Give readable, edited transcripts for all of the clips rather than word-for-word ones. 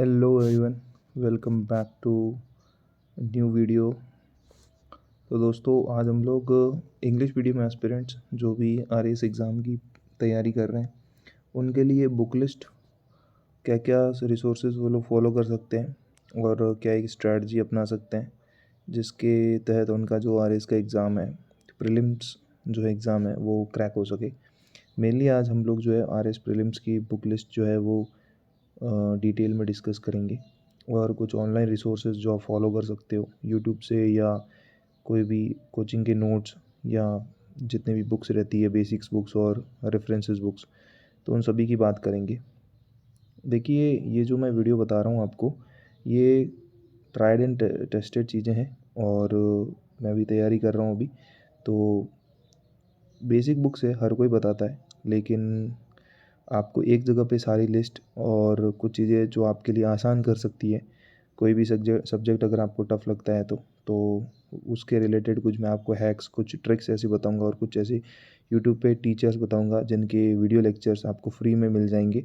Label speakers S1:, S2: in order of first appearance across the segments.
S1: Hello everyone, welcome back to new video. तो दोस्तों, आज हम लोग इंग्लिश मीडियम एस्पिरेंट्स जो भी आरएस एग्ज़ाम की तैयारी कर रहे हैं उनके लिए बुक लिस्ट, क्या क्या रिसोर्सेज वो लोग फॉलो कर सकते हैं और क्या एक स्ट्रैटी अपना सकते हैं जिसके तहत उनका जो आरएस का एग्ज़ाम है, प्रीलिम्स जो है एग्ज़ाम है, वो क्रैक हो सके। मेनली आज हम लोग जो है आरएस प्रीलिम्स की बुक लिस्ट जो है वो डिटेल में डिस्कस करेंगे और कुछ ऑनलाइन रिसोर्सेज जो आप फॉलो कर सकते हो यूट्यूब से, या कोई भी कोचिंग के नोट्स, या जितने भी बुक्स रहती है बेसिक्स बुक्स और रेफरेंसेस बुक्स, तो उन सभी की बात करेंगे। देखिए, ये जो मैं वीडियो बता रहा हूँ आपको, ये ट्राइड एंड टेस्टेड चीज़ें हैं और मैं भी तैयारी कर रहा हूँ अभी। तो बेसिक बुक्स है, हर कोई बताता है, लेकिन आपको एक जगह पे सारी लिस्ट और कुछ चीज़ें जो आपके लिए आसान कर सकती है, कोई भी सब्जेक्ट अगर आपको टफ़ लगता है तो उसके रिलेटेड कुछ मैं आपको हैक्स, कुछ ट्रिक्स ऐसे बताऊंगा और कुछ ऐसे यूट्यूब पे टीचर्स बताऊंगा जिनके वीडियो लेक्चर्स आपको फ्री में मिल जाएंगे,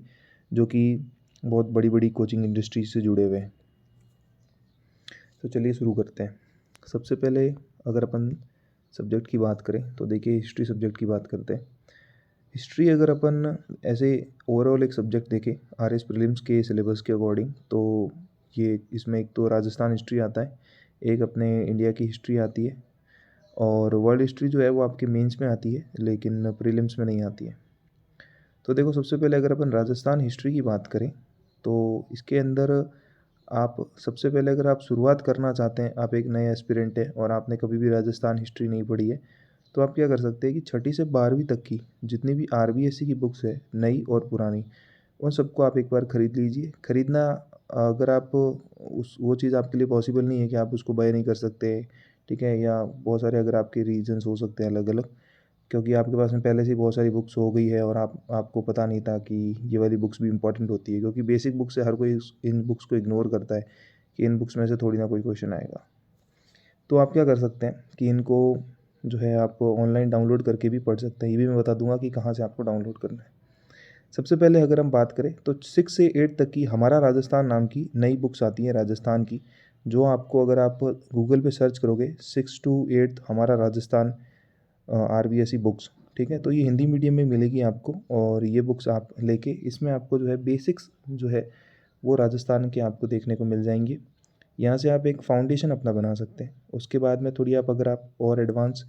S1: जो कि बहुत बड़ी बड़ी कोचिंग इंडस्ट्री से जुड़े हुए हैं। तो चलिए शुरू करते हैं। सबसे पहले अगर अपन सब्जेक्ट की बात करें तो देखिए, हिस्ट्री सब्जेक्ट की बात करते हैं। हिस्ट्री अगर अपन ऐसे ओवरऑल एक सब्जेक्ट देखें आरएस प्रीलिम्स के सिलेबस के अकॉर्डिंग, तो ये इसमें एक तो राजस्थान हिस्ट्री आता है, एक अपने इंडिया की हिस्ट्री आती है, और वर्ल्ड हिस्ट्री जो है वो आपके मेंस में आती है लेकिन प्रीलिम्स में नहीं आती है। तो देखो, सबसे पहले अगर अपन राजस्थान हिस्ट्री की बात करें तो इसके अंदर आप सबसे पहले, अगर आप शुरुआत करना चाहते हैं, आप एक नए एस्पिरेंट है और आपने कभी भी राजस्थान हिस्ट्री नहीं पढ़ी है, तो आप क्या कर सकते हैं कि छठी से 12वीं तक की जितनी भी आरबीएससी की बुक्स है, नई और पुरानी, उन सबको आप एक बार ख़रीद लीजिए। ख़रीदना, अगर आप उस वो चीज़ आपके लिए पॉसिबल नहीं है कि आप उसको बाय नहीं कर सकते, ठीक है, या बहुत सारे अगर आपके रीजंस हो सकते हैं अलग अलग, क्योंकि आपके पास में पहले से ही बहुत सारी बुक्स हो गई है और आपको पता नहीं था कि ये वाली बुक्स भी इंपॉर्टेंट होती है, क्योंकि बेसिक बुक्स से हर कोई इन बुक्स को इग्नोर करता है कि इन बुक्स में से थोड़ी ना कोई क्वेश्चन आएगा। तो आप क्या कर सकते हैं कि इनको जो है आप ऑनलाइन डाउनलोड करके भी पढ़ सकते हैं। ये भी मैं बता दूंगा कि कहाँ से आपको डाउनलोड करना है। सबसे पहले अगर हम बात करें तो 6 से 8 तक की हमारा राजस्थान नाम की नई बुक्स आती हैं राजस्थान की, जो आपको, अगर आप गूगल पे सर्च करोगे 6 to 8 हमारा राजस्थान आरबीएसई बुक्स, ठीक है, तो ये हिंदी मीडियम में मिलेगी आपको, और ये बुक्स आप लेके इसमें आपको जो है बेसिक्स जो है वो राजस्थान के आपको देखने को मिल जाएंगी। यहाँ से आप एक फाउंडेशन अपना बना सकते हैं। उसके बाद में थोड़ी आप, अगर आप और एडवांस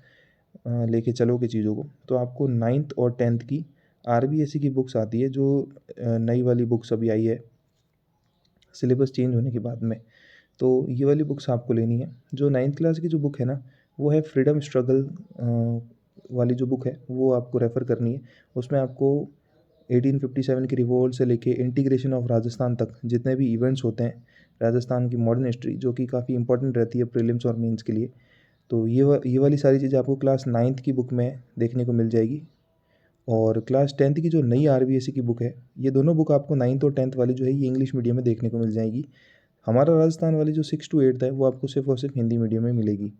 S1: लेके चलोगे चीज़ों को, तो आपको 9th और 10th की आरबीएससी की बुक्स आती है, जो नई वाली बुक्स अभी आई है सिलेबस चेंज होने के बाद में। तो ये वाली बुक्स आपको लेनी है। जो 9th क्लास की जो बुक है ना, वो है फ्रीडम स्ट्रगल वाली जो बुक है, वो आपको रेफ़र करनी है। उसमें आपको 1857 की रिवॉल्ट से लेके इंटीग्रेशन ऑफ राजस्थान तक जितने भी इवेंट्स होते हैं राजस्थान की मॉडर्न हिस्ट्री, जो कि काफ़ी इंपॉर्टेंट रहती है प्रीलिम्स और मेंस के लिए, तो ये वाली सारी चीज़ें आपको क्लास 9th की बुक में देखने को मिल जाएगी। और क्लास 10th की जो नई आरबीएससी की बुक है, ये दोनों बुक आपको 9th और 10th वाली जो है ये इंग्लिश मीडियम में देखने को मिल जाएगी। हमारा राजस्थान वाली जो 6 to 8 है वो आपको सिर्फ और सिर्फ हिंदी मीडियम में मिलेगी।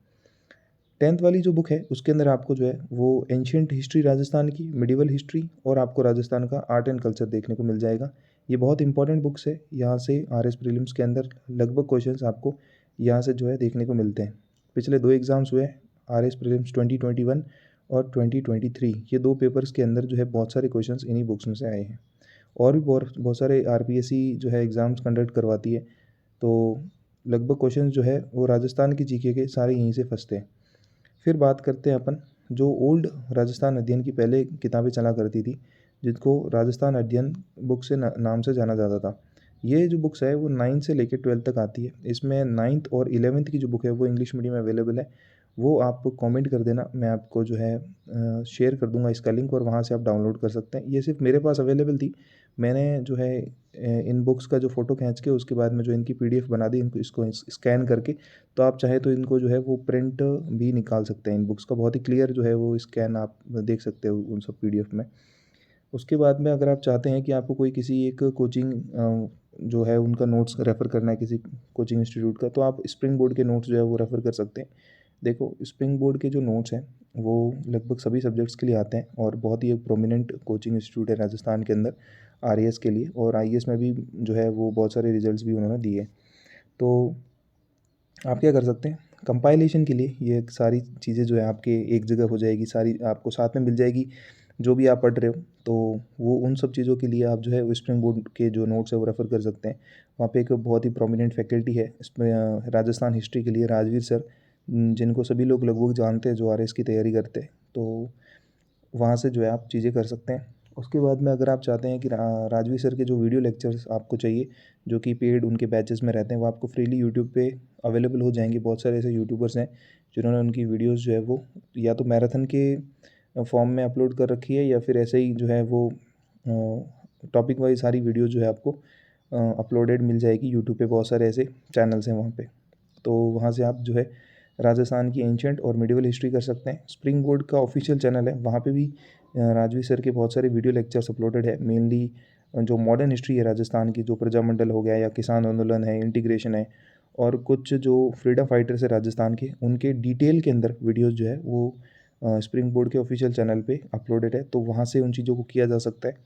S1: 10th वाली जो बुक है उसके अंदर आपको जो है वो एंशियंट हिस्ट्री राजस्थान की, मिडिवल हिस्ट्री, और आपको राजस्थान का आर्ट एंड कल्चर देखने को मिल जाएगा। ये बहुत इंपॉर्टेंट बुक्स है। यहाँ से आरएस प्रीलिम्स के अंदर लगभग क्वेश्चंस आपको यहाँ से जो है देखने को मिलते हैं। पिछले 2 एग्ज़ाम्स हुए, आरएस प्रीलिम्स 2021 और 2023, ये 2 पेपर्स के अंदर जो है बहुत सारे क्वेश्चंस इन्हीं बुक्स में से आए हैं। और भी बहुत बहुत सारे आरपीएससी जो है एग्ज़ाम्स कंडक्ट करवाती है, तो लगभग क्वेश्चंस जो है वो राजस्थान की जीके के सारे यहीं से फंसते हैं। फिर बात करते हैं अपन जो ओल्ड राजस्थान अध्ययन की पहले किताबें चला करती थी, जिनको राजस्थान अध्ययन बुक से नाम से जाना जाता था। ये जो बुक्स है वो 9 से लेकर 12 तक आती है। इसमें 9th और 11th की जो बुक है वो इंग्लिश मीडियम में अवेलेबल है। वो आप कमेंट कर देना, मैं आपको जो है शेयर कर दूंगा इसका लिंक, और वहाँ से आप डाउनलोड कर सकते हैं। ये सिर्फ मेरे पास अवेलेबल थी, मैंने जो है इन बुक्स का जो फ़ोटो खींच के उसके बाद में जो इनकी पीडीएफ बना दी, इनको इसको स्कैन करके, तो आप चाहे तो इनको जो है वो प्रिंट भी निकाल सकते हैं। इन बुक्स का बहुत ही क्लियर जो है वो स्कैन आप देख सकते हो उन सब पीडीएफ में। उसके बाद में अगर आप चाहते हैं कि आपको कोई किसी एक कोचिंग जो है उनका नोट्स रेफ़र करना है किसी कोचिंग इंस्टीट्यूट का, तो आप स्प्रिंग बोर्ड के नोट्स जो है वो रेफ़र कर सकते हैं। देखो, स्प्रिंग बोर्ड के जो नोट्स हैं वो लगभग सभी सब्जेक्ट्स के लिए आते हैं और बहुत ही एक प्रोमिनेंट कोचिंग इंस्टीट्यूट है राजस्थान के अंदर। आरएएस के लिए, और आईएएस में भी जो है वो बहुत सारे रिजल्ट्स भी उन्होंने दिए। तो आप क्या कर सकते हैं, कंपाइलेशन के लिए ये सारी चीज़ें जो है आपके एक जगह हो जाएगी, सारी आपको साथ में मिल जाएगी जो भी आप पढ़ रहे हो। तो वो उन सब चीज़ों के लिए आप जो है वो स्प्रिंग बोर्ड के जो नोट्स है वो रेफ़र कर सकते हैं। वहाँ पे एक बहुत ही प्रोमिनेंट फैकल्टी है इसमें राजस्थान हिस्ट्री के लिए, राजवीर सर, जिनको सभी लोग लगभग जानते हैं जो आरएस की तैयारी करते हैं। तो वहाँ से जो है आप चीज़ें कर सकते हैं। उसके बाद में अगर आप चाहते हैं कि राजवीर सर के जो वीडियो लेक्चर्स आपको चाहिए, जो कि पेड उनके बैचेस में रहते हैं, वो आपको फ्रीली यूट्यूब पे अवेलेबल हो जाएंगे। बहुत सारे ऐसे यूट्यूबर्स हैं जिन्होंने उनकी वीडियोस जो है वो या तो मैराथन के फॉर्म में अपलोड कर रखी है, या फिर ऐसे ही जो है वो टॉपिक वाइज सारी वीडियो जो है आपको अपलोडेड मिल जाएगी यूट्यूब पे। बहुत सारे ऐसे चैनल्स हैं वहाँ पे, तो वहाँ से आप जो है राजस्थान की एंशेंट और मिडिवल हिस्ट्री कर सकते हैं। स्प्रिंग बोर्ड का ऑफिशियल चैनल है, वहाँ पे भी राजवीर सर के बहुत सारे वीडियो लेक्चर्स अपलोडेड है। मेनली जो मॉडर्न हिस्ट्री है राजस्थान की, जो प्रजामंडल हो गया या किसान आंदोलन है, इंटीग्रेशन है, और कुछ जो फ्रीडम फाइटर्स है राजस्थान के, उनके डिटेल के अंदर वीडियोस जो है वो स्प्रिंग बोर्ड के ऑफिशियल चैनल पे अपलोडेड है। तो वहाँ से उन चीज़ों को किया जा सकता है।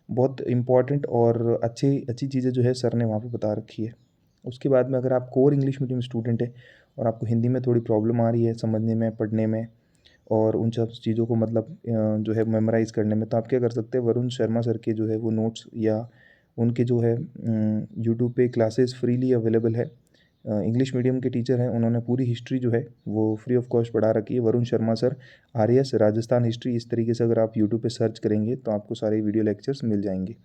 S1: बहुत इम्पॉर्टेंट और अच्छी अच्छी चीज़ें जो है सर ने वहाँ पे बता रखी है। उसके बाद में अगर आप कोर इंग्लिश मीडियम स्टूडेंट है और आपको हिंदी में थोड़ी प्रॉब्लम आ रही है समझने में, पढ़ने में, और उन सब चीज़ों को मतलब जो है मेमोराइज़ करने में, तो आप क्या कर सकते हैं, वरुण शर्मा सर के जो है वो नोट्स या उनके जो है यूट्यूब पे क्लासेस फ्रीली अवेलेबल है। इंग्लिश मीडियम के टीचर हैं, उन्होंने पूरी हिस्ट्री जो है वो फ्री ऑफ कॉस्ट पढ़ा रखी है। Varun Sharma sir, RAS Rajasthan history, इस तरीके से अगर आप यूट्यूब पे सर्च करेंगे तो आपको सारे वीडियो लेक्चर्स मिल जाएंगे।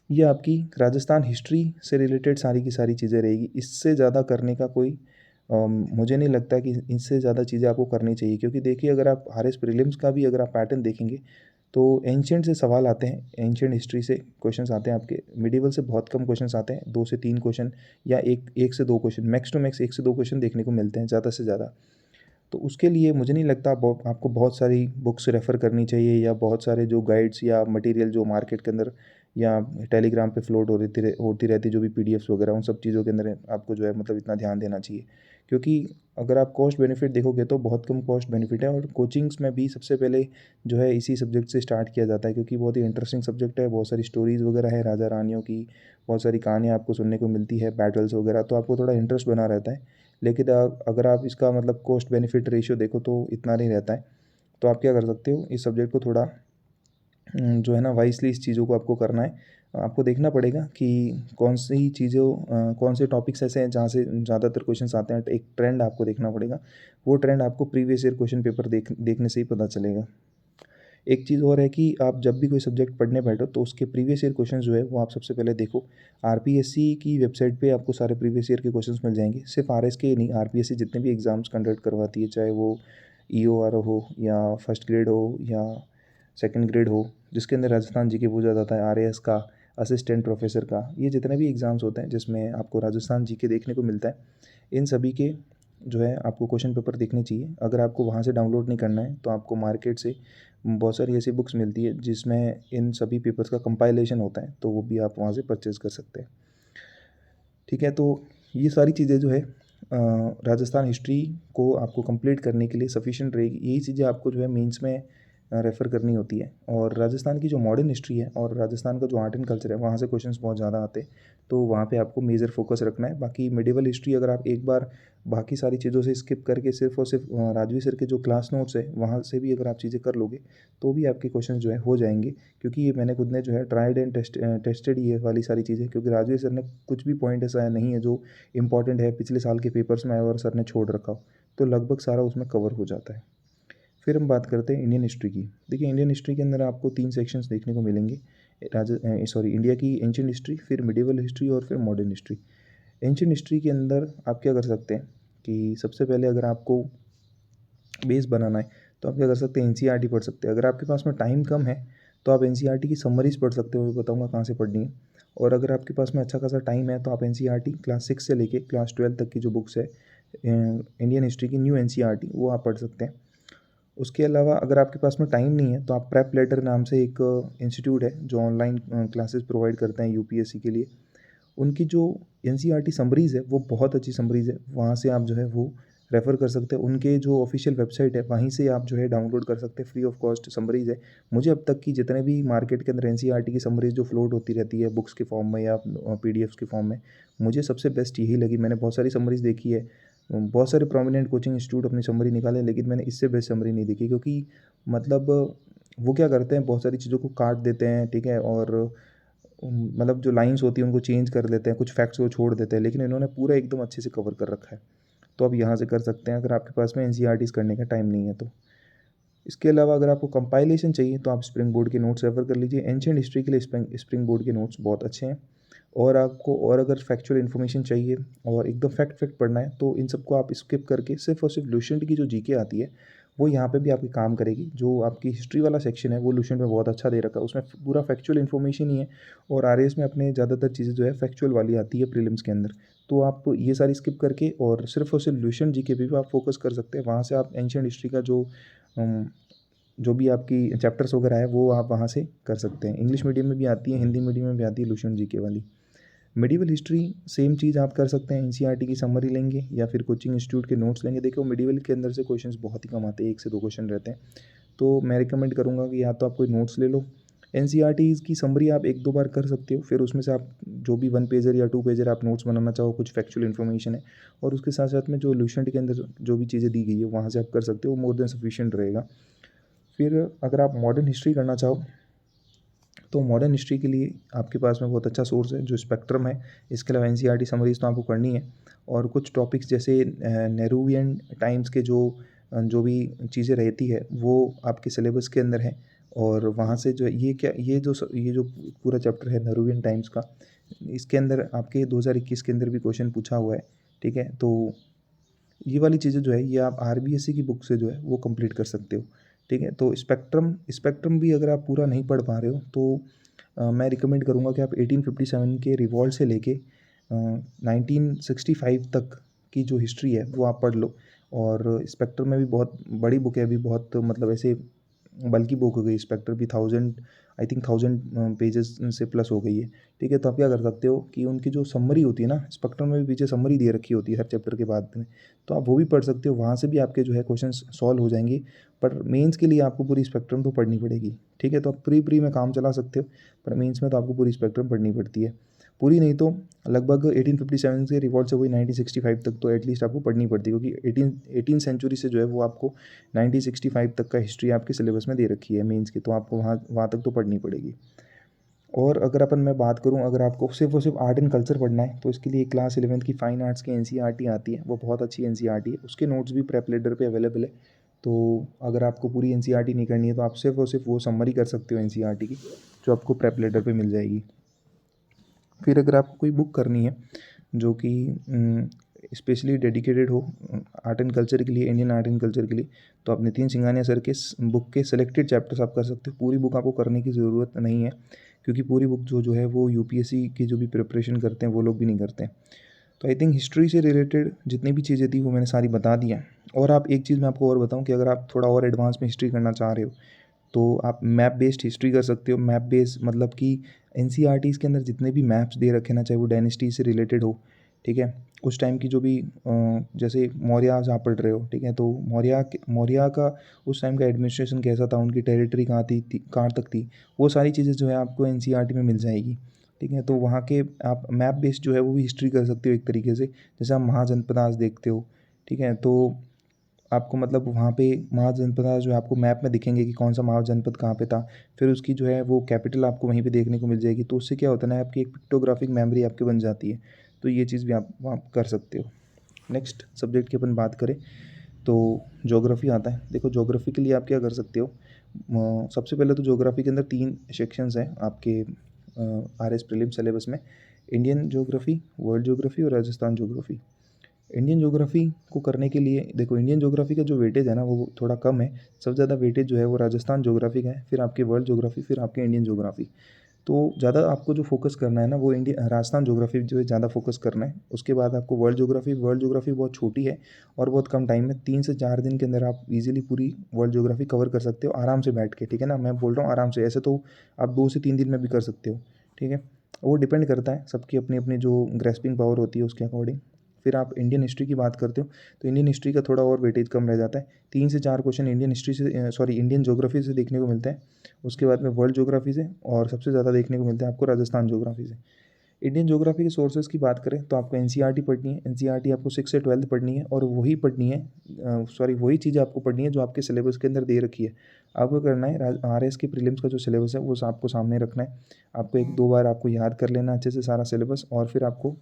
S1: ये आपकी राजस्थान हिस्ट्री से रिलेटेड सारी की सारी चीज़ें रहेगी। इससे ज़्यादा करने का कोई मुझे नहीं लगता कि इससे ज़्यादा चीज़ें आपको करनी चाहिए, क्योंकि देखिए अगर आप आरएस प्रीलिम्स का भी अगर आप पैटर्न देखेंगे तो एंशिएंट से सवाल आते हैं, एंशिएंट हिस्ट्री से क्वेश्चंस आते हैं आपके। मिडिवल से बहुत कम क्वेश्चंस आते हैं, 2 से 3 क्वेश्चन या एक से 2 क्वेश्चन, मैक्स टू मैक्स 1 से 2 क्वेश्चन देखने को मिलते हैं ज़्यादा से ज़्यादा। तो उसके लिए मुझे नहीं लगता आपको बहुत सारी बुक्स रेफ़र करनी चाहिए, या बहुत सारे जो गाइड्स या मटेरियल जो मार्केट के अंदर या टेलीग्राम पे फ्लोट होती रहती जो भी पीडीएफ्स वगैरह, उन सब चीज़ों के अंदर आपको जो है मतलब इतना ध्यान देना चाहिए। क्योंकि अगर आप कॉस्ट बेनिफिट देखोगे तो बहुत कम कॉस्ट बेनिफिट है, और कोचिंग्स में भी सबसे पहले जो है इसी सब्जेक्ट से स्टार्ट किया जाता है, क्योंकि बहुत ही इंटरेस्टिंग सब्जेक्ट है। बहुत सारी स्टोरीज़ वगैरह है राजा रानियों की, बहुत सारी कहानियाँ आपको सुनने को मिलती है, बैटल्स वगैरह, तो आपको थोड़ा इंटरेस्ट बना रहता है। लेकिन अगर आप इसका मतलब कॉस्ट बेनिफिट रेशियो देखो तो इतना नहीं रहता है। तो आप क्या कर सकते हो, इस सब्जेक्ट को थोड़ा जो है ना वाइसली इस चीज़ों को आपको करना है। आपको देखना पड़ेगा कि कौन सी चीज़ों कौन से टॉपिक्स ऐसे हैं जहाँ से ज़्यादातर क्वेश्चंस आते हैं। एक ट्रेंड आपको देखना पड़ेगा, वो ट्रेंड आपको प्रीवियस ईयर क्वेश्चन पेपर देखने से ही पता चलेगा। एक चीज़ और है कि आप जब भी कोई सब्जेक्ट पढ़ने बैठो तो उसके प्रीवियस ईयर क्वेश्चन जो है वो आप सबसे पहले देखो। आरपीएससी की वेबसाइट पे आपको सारे प्रीवियस ईयर के क्वेश्चंस मिल जाएंगे। सिर्फ आरएस के ही नहीं, आरपीएससी जितने भी एग्ज़ाम्स कंडक्ट करवाती है, चाहे वो ईओआर हो या फर्स्ट ग्रेड हो या सेकंड ग्रेड हो, जिसके अंदर राजस्थान जीके पूछा जाता है, आरएएस का, असिस्टेंट प्रोफेसर का, ये जितने भी एग्ज़ाम्स होते हैं जिसमें आपको राजस्थान जीके देखने को मिलता है, इन सभी के जो है आपको क्वेश्चन पेपर देखने चाहिए। अगर आपको वहाँ से डाउनलोड नहीं करना है तो आपको मार्केट से बहुत सारी ऐसी बुक्स मिलती है जिसमें इन सभी पेपर्स का कंपाइलेशन होता है, तो वो भी आप वहाँ से परचेज़ कर सकते हैं। ठीक है, तो ये सारी चीज़ें जो है राजस्थान हिस्ट्री को आपको कंप्लीट करने के लिए सफिशिएंट रहेगी। यही चीज़ें आपको जो है मेंस में रेफ़र करनी होती है। और राजस्थान की जो मॉडर्न हिस्ट्री है और राजस्थान का जो आर्ट एंड कल्चर है, वहाँ से क्वेश्चंस बहुत ज़्यादा आते हैं, तो वहाँ पे आपको मेजर फोकस रखना है। बाकी मिडिवल हिस्ट्री अगर आप एक बार बाकी सारी चीज़ों से स्किप करके सिर्फ और सिर्फ राजवीर सर के जो क्लास नोट्स है वहाँ से भी अगर आप चीज़ें कर लोगे तो भी आपके क्वेश्चन जो है हो जाएंगे। क्योंकि ये मैंने खुद ने जो है ट्राइड एंड टेस्टेड ये वाली सारी चीज़ें, क्योंकि राजवीर सर ने कुछ भी पॉइंट ऐसा नहीं है जो इंपॉर्टेंट है पिछले साल के पेपर्स में आया और सर ने छोड़ रखा हो, तो लगभग सारा उसमें कवर हो जाता है। फिर हम बात करते हैं इंडियन हिस्ट्री की। देखिए इंडियन हिस्ट्री के अंदर आपको 3 सेक्शंस देखने को मिलेंगे। इंडिया की एंशिएंट हिस्ट्री, फिर मिडिवल हिस्ट्री और फिर मॉडर्न हिस्ट्री। एंशिएंट हिस्ट्री के अंदर आप क्या कर सकते हैं कि सबसे पहले अगर आपको बेस बनाना है तो आप क्या कर सकते हैं, एनसीईआरटी पढ़ सकते हैं। अगर आपके पास में टाइम कम है तो आप एनसीईआरटी की समरीज पढ़ सकते हो, मैं बताऊंगा कहाँ से पढ़नी है। और अगर आपके पास में अच्छा खासा टाइम है तो आप एनसीईआरटी क्लास 6 से लेके क्लास 12 तक की जो बुक्स है इंडियन हिस्ट्री की न्यू एनसीईआरटी, वो आप पढ़ सकते हैं। उसके अलावा अगर आपके पास में टाइम नहीं है तो आप प्रेप लेटर नाम से एक इंस्टीट्यूट है जो ऑनलाइन क्लासेस प्रोवाइड करते हैं यूपीएससी के लिए। उनकी जो एनसीईआरटी समरीज़ है वो बहुत अच्छी समरीज़ है, वहाँ से आप जो है वो रेफ़र कर सकते हैं। उनके जो ऑफ़िशियल वेबसाइट है वहीं से आप जो है डाउनलोड कर सकते हैं, फ्री ऑफ कॉस्ट समरीज़ है। मुझे अब तक की जितने भी मार्केट के अंदर एनसीईआरटी की समरीज़ जो फ्लोट होती रहती है बुक्स के फॉर्म में या पीडीएफ्स के फॉर्म में, मुझे सबसे बेस्ट यही लगी। मैंने बहुत सारी समरीज़ देखी है, बहुत सारे प्रोमिनेंट कोचिंग इंस्टीट्यूट अपनी समरी निकाले, लेकिन मैंने इससे बेस्ट समरी नहीं देखी। क्योंकि मतलब वो क्या करते हैं, बहुत सारी चीज़ों को काट देते हैं, ठीक है, और मतलब जो लाइन्स होती हैं उनको चेंज कर देते हैं, कुछ फैक्ट्स को छोड़ देते हैं, लेकिन इन्होंने पूरा एकदम अच्छे से कवर कर रखा है। तो आप यहाँ से कर सकते हैं अगर आपके पास में एनसीईआरटीज़ करने का टाइम नहीं है तो। इसके अलावा अगर आपको कंपाइलेशन चाहिए तो आप स्प्रिंग बोर्ड के नोट्स रेफ़र कर लीजिए। एंशिएंट हिस्ट्री के लिए स्प्रिंग बोर्ड के नोट्स बहुत अच्छे हैं। और आपको और अगर फैक्चुअल इन्फॉर्मेशन चाहिए और एकदम फैक्ट पढ़ना है तो इन सबको आप स्किप करके सिर्फ़ और सिर्फ लुसेंट की जो जीके आती है वो यहाँ पे भी आपके काम करेगी। जो आपकी हिस्ट्री वाला सेक्शन है वो लुसेंट में बहुत अच्छा दे रखा है, उसमें पूरा फैक्चुअल इन्फॉर्मेशन ही है। और आरएएस में अपने ज़्यादातर चीज़ें जो है फैक्चुअल वाली आती है प्रीलिम्स के अंदर। तो आप ये सारी स्किप करके और सिर्फ़ लुसेंट जीके पे भी आप फोकस कर सकते हैं। वहाँ से आप एंशिएंट हिस्ट्री का जो भी आपकी चैप्टर्स वगैरह है वो आप वहाँ से कर सकते हैं। इंग्लिश मीडियम में भी आती है, हिंदी मीडियम में भी आती है लुसेंट जीके वाली। मेडिवल हिस्ट्री सेम चीज़ आप कर सकते हैं, एनसीईआरटी की समरी लेंगे या फिर कोचिंग इंस्टीट्यूट के नोट्स लेंगे। देखो मेडिवल के अंदर से क्वेश्चंस बहुत ही कम आते हैं, 1 से 2 क्वेश्चन रहते हैं। तो मैं रिकमेंड करूँगा कि या तो आप कोई नोट्स ले लो, एनसीईआरटी की समरी आप 1-2 बार कर सकते हो, फिर उसमें से आप जो भी 1 पेजर या 2 पेजर आप नोट्स बनाना चाहो, कुछ फैक्चुअल इन्फॉर्मेशन है और उसके साथ-साथ में जो लुसेंट के अंदर जो भी चीज़ें दी गई है वहाँ से आप कर सकते हो, मोर देन सफिशिएंट रहेगा। फिर अगर आप मॉडर्न हिस्ट्री करना चाहो तो मॉडर्न हिस्ट्री के लिए आपके पास में बहुत अच्छा सोर्स है जो स्पेक्ट्रम है। इसके अलावा एनसीईआरटी समरीज़ तो आपको करनी है और कुछ टॉपिक्स जैसे नेहरूवियन टाइम्स के जो भी चीज़ें रहती है वो आपके सिलेबस के अंदर है। और वहाँ से जो ये जो पूरा चैप्टर है नेहरूवियन टाइम्स का, इसके अंदर आपके 2021 के अंदर भी क्वेश्चन पूछा हुआ है, ठीक है। तो ये वाली चीज़ें जो है ये आप आरबीएससी की बुक से जो है वो कंप्लीट कर सकते हो, ठीक है। तो स्पेक्ट्रम भी अगर आप पूरा नहीं पढ़ पा रहे हो तो मैं रिकमेंड करूँगा कि आप 1857 के रिवॉल्ट से लेके 1965 तक की जो हिस्ट्री है वो आप पढ़ लो। और स्पेक्ट्रम में भी बहुत बड़ी बुक है, अभी बहुत मतलब ऐसे बल्कि बुक हो गई स्पेक्टर भी, 1000 पेजेस से प्लस हो गई है, ठीक है। तो आप क्या कर सकते हो कि उनकी जो समरी होती है ना, स्पेक्ट्रम में भी पीछे समरी दे रखी होती है हर चैप्टर के बाद में, तो आप वो भी पढ़ सकते हो। वहाँ से भी आपके जो है क्वेश्चन सॉल्व हो जाएंगे। पर मेंस के लिए आपको पूरी स्पेक्ट्रम तो पढ़नी पड़ेगी, ठीक है। तो आप प्री में काम चला सकते हो, पर मेंस में तो आपको पूरी स्पेक्ट्रम पढ़नी पड़ती है। पूरी नहीं तो लगभग 1857 से रिवॉल्ट से वही 1965 तक तो एटलीस्ट आपको पढ़नी पड़ती है, क्योंकि 18 सेंचुरी से जो है वो आपको 1965 तक का हिस्ट्री आपके सिलेबस में दे रखी है मेंस की, तो आपको वहाँ वहाँ तक तो पढ़नी पड़ेगी। और अगर मैं बात करूँ, अगर आपको सिर्फ और सिर्फ आर्ट एंड कल्चर पढ़ना है तो इसके लिए क्लास 11th की फाइन आर्ट्स की एनसीईआरटी आती है, वो बहुत अच्छी एनसीईआरटी है। उसके नोट्स भी प्रेप लीडर पे अवेलेबल है। तो अगर आपको पूरी एनसीईआरटी नहीं करनी है तो आप सिर्फ और सिर्फ वो समरी कर सकते हो एनसीईआरटी की, जो आपको प्रेप लीडर पे मिल जाएगी। फिर अगर आपको कोई बुक करनी है जो कि स्पेशली डेडिकेटेड हो आर्ट एंड कल्चर के लिए, इंडियन आर्ट एंड कल्चर के लिए, तो आप नितिन सिंघानिया सर के बुक के सेलेक्टेड चैप्टर्स आप कर सकते हो। पूरी बुक आपको करने की ज़रूरत नहीं है, क्योंकि पूरी बुक जो है वो यूपीएससी की जो भी प्रिपरेशन करते हैं वो लोग भी नहीं करते हैं। तो आई थिंक हिस्ट्री से रिलेटेड जितनी भी चीज़ें थी वो मैंने सारी बता दी हैं। और आप एक चीज़ मैं आपको और बताऊं कि अगर आप थोड़ा और एडवांस में हिस्ट्री करना चाह रहे हो तो आप मैप बेस्ड हिस्ट्री कर सकते हो। मैप बेस्ड मतलब कि एनसीईआरटीज़ के अंदर जितने भी मैप्स दे रखे ना, चाहे वो डायनेस्टी से रिलेटेड हो, ठीक है, उस टाइम की जो भी जैसे मौर्य आप पढ़ रहे हो, ठीक है, तो मौर्य का उस टाइम का एडमिनिस्ट्रेशन कैसा था, उनकी टेरिटरी कहाँ तक थी, वो सारी चीज़ें जो है आपको एनसीईआरटी में मिल जाएगी, ठीक है। तो वहाँ के आप मैप बेस्ड जो है वो भी हिस्ट्री कर सकते हो एक तरीके से। जैसे आप महाजनपद आज देखते हो, ठीक है, तो आपको मतलब वहाँ पे महाजनपद जो है आपको मैप में दिखेंगे कि कौन सा महाजनपद कहाँ पे था। फिर उसकी जो है वो कैपिटल आपको वहीं पे देखने को मिल जाएगी। तो उससे क्या होता है ना, आपकी एक पिक्टोग्राफिक मेमोरी आपकी बन जाती है। तो ये चीज़ भी आप वहाँ कर सकते हो। नेक्स्ट सब्जेक्ट की अपन बात करें तो ज्योग्राफी आता है। देखो ज्योग्राफी के लिए आप क्या कर सकते हो, सबसे पहले तो ज्योग्राफी के अंदर 3 सेक्शंस हैं आपके आरएस प्रीलिम सिलेबस में। इंडियन ज्योग्राफी, वर्ल्ड ज्योग्राफी और राजस्थान ज्योग्राफी। इंडियन ज्योग्राफी को करने के लिए देखो, इंडियन ज्योग्राफी का जो वेटेज है ना वो थोड़ा कम है। सबसे ज़्यादा वेटेज जो है वो राजस्थान ज्योग्राफी का है, फिर आपके वर्ल्ड ज्योग्राफी, फिर आपके इंडियन ज्योग्राफी। तो ज़्यादा आपको जो फोकस करना है ना वो राजस्थान ज्योग्राफी जो है ज़्यादा फोकस करना है। उसके बाद आपको वर्ल्ड ज्योग्राफी बहुत छोटी है और बहुत कम टाइम में 3 से 4 दिन के अंदर आप इजीली पूरी वर्ल्ड ज्योग्राफी कवर कर सकते हो आराम से बैठ के, ठीक है ना। मैं बोल रहा हूँ आराम से, ऐसे तो आप 2 से 3 दिन में भी कर सकते हो, ठीक है। वो डिपेंड करता है सबकी अपनी अपनी जो ग्रेस्पिंग पावर होती है उसके अकॉर्डिंग। फिर आप इंडियन हिस्ट्री की बात करते हो तो इंडियन हिस्ट्री का थोड़ा और वेटेज कम रह जाता है। 3 से 4 क्वेश्चन इंडियन हिस्ट्री से इंडियन ज्योग्राफी से देखने को मिलता है। उसके बाद में वर्ल्ड ज्योग्राफी से, और सबसे ज़्यादा देखने को मिलता है आपको राजस्थान ज्योग्राफी से। इंडियन ज्योग्राफी के सोर्सेज की बात करें तो आपको एनसीईआरटी पढ़नी है। एनसीईआरटी आपको 6 से 12 पढ़नी है, और वही पढ़नी है वही चीज़ें आपको पढ़नी है जो आपके सिलेबस के अंदर दे रखी है। आपको करना है आरएस के प्रीलिम्स का जो सिलेबस है वो आपको सामने रखना है। आपको 1-2 बार आपको याद कर लेना अच्छे से सारा सिलेबस, और फिर आपको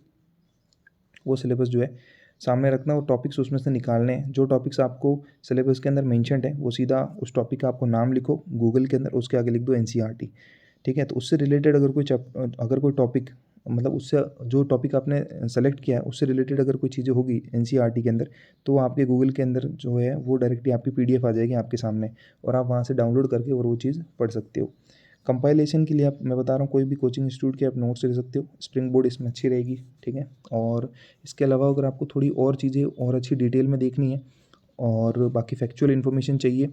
S1: वो सिलेबस जो है सामने रखना, और टॉपिक्स उसमें से निकालने हैं। जो टॉपिक्स आपको सिलेबस के अंदर मेंशन्ड है वो सीधा उस टॉपिक का आपको नाम लिखो गूगल के अंदर, उसके आगे लिख दो एनसीईआरटी। ठीक है, तो उससे रिलेटेड अगर कोई टॉपिक, मतलब उससे जो टॉपिक आपने सेलेक्ट किया है उससे रिलेटेड अगर कोई चीज़ें होगी एनसीईआरटी के अंदर, तो आपके गूगल के अंदर जो है वो डायरेक्टली आपकी पीडीएफ आ जाएगी आपके सामने, और आप वहाँ से डाउनलोड करके और वो चीज़ पढ़ सकते हो। कंपाइलेशन के लिए मैं बता रहा हूँ, कोई भी कोचिंग इंस्टीट्यूट के आप नोट्स ले सकते हो। स्प्रिंग बोर्ड इसमें अच्छी रहेगी। ठीक है, और इसके अलावा अगर आपको थोड़ी और चीज़ें और अच्छी डिटेल में देखनी है और बाकी फैक्चुअल इन्फॉर्मेशन चाहिए,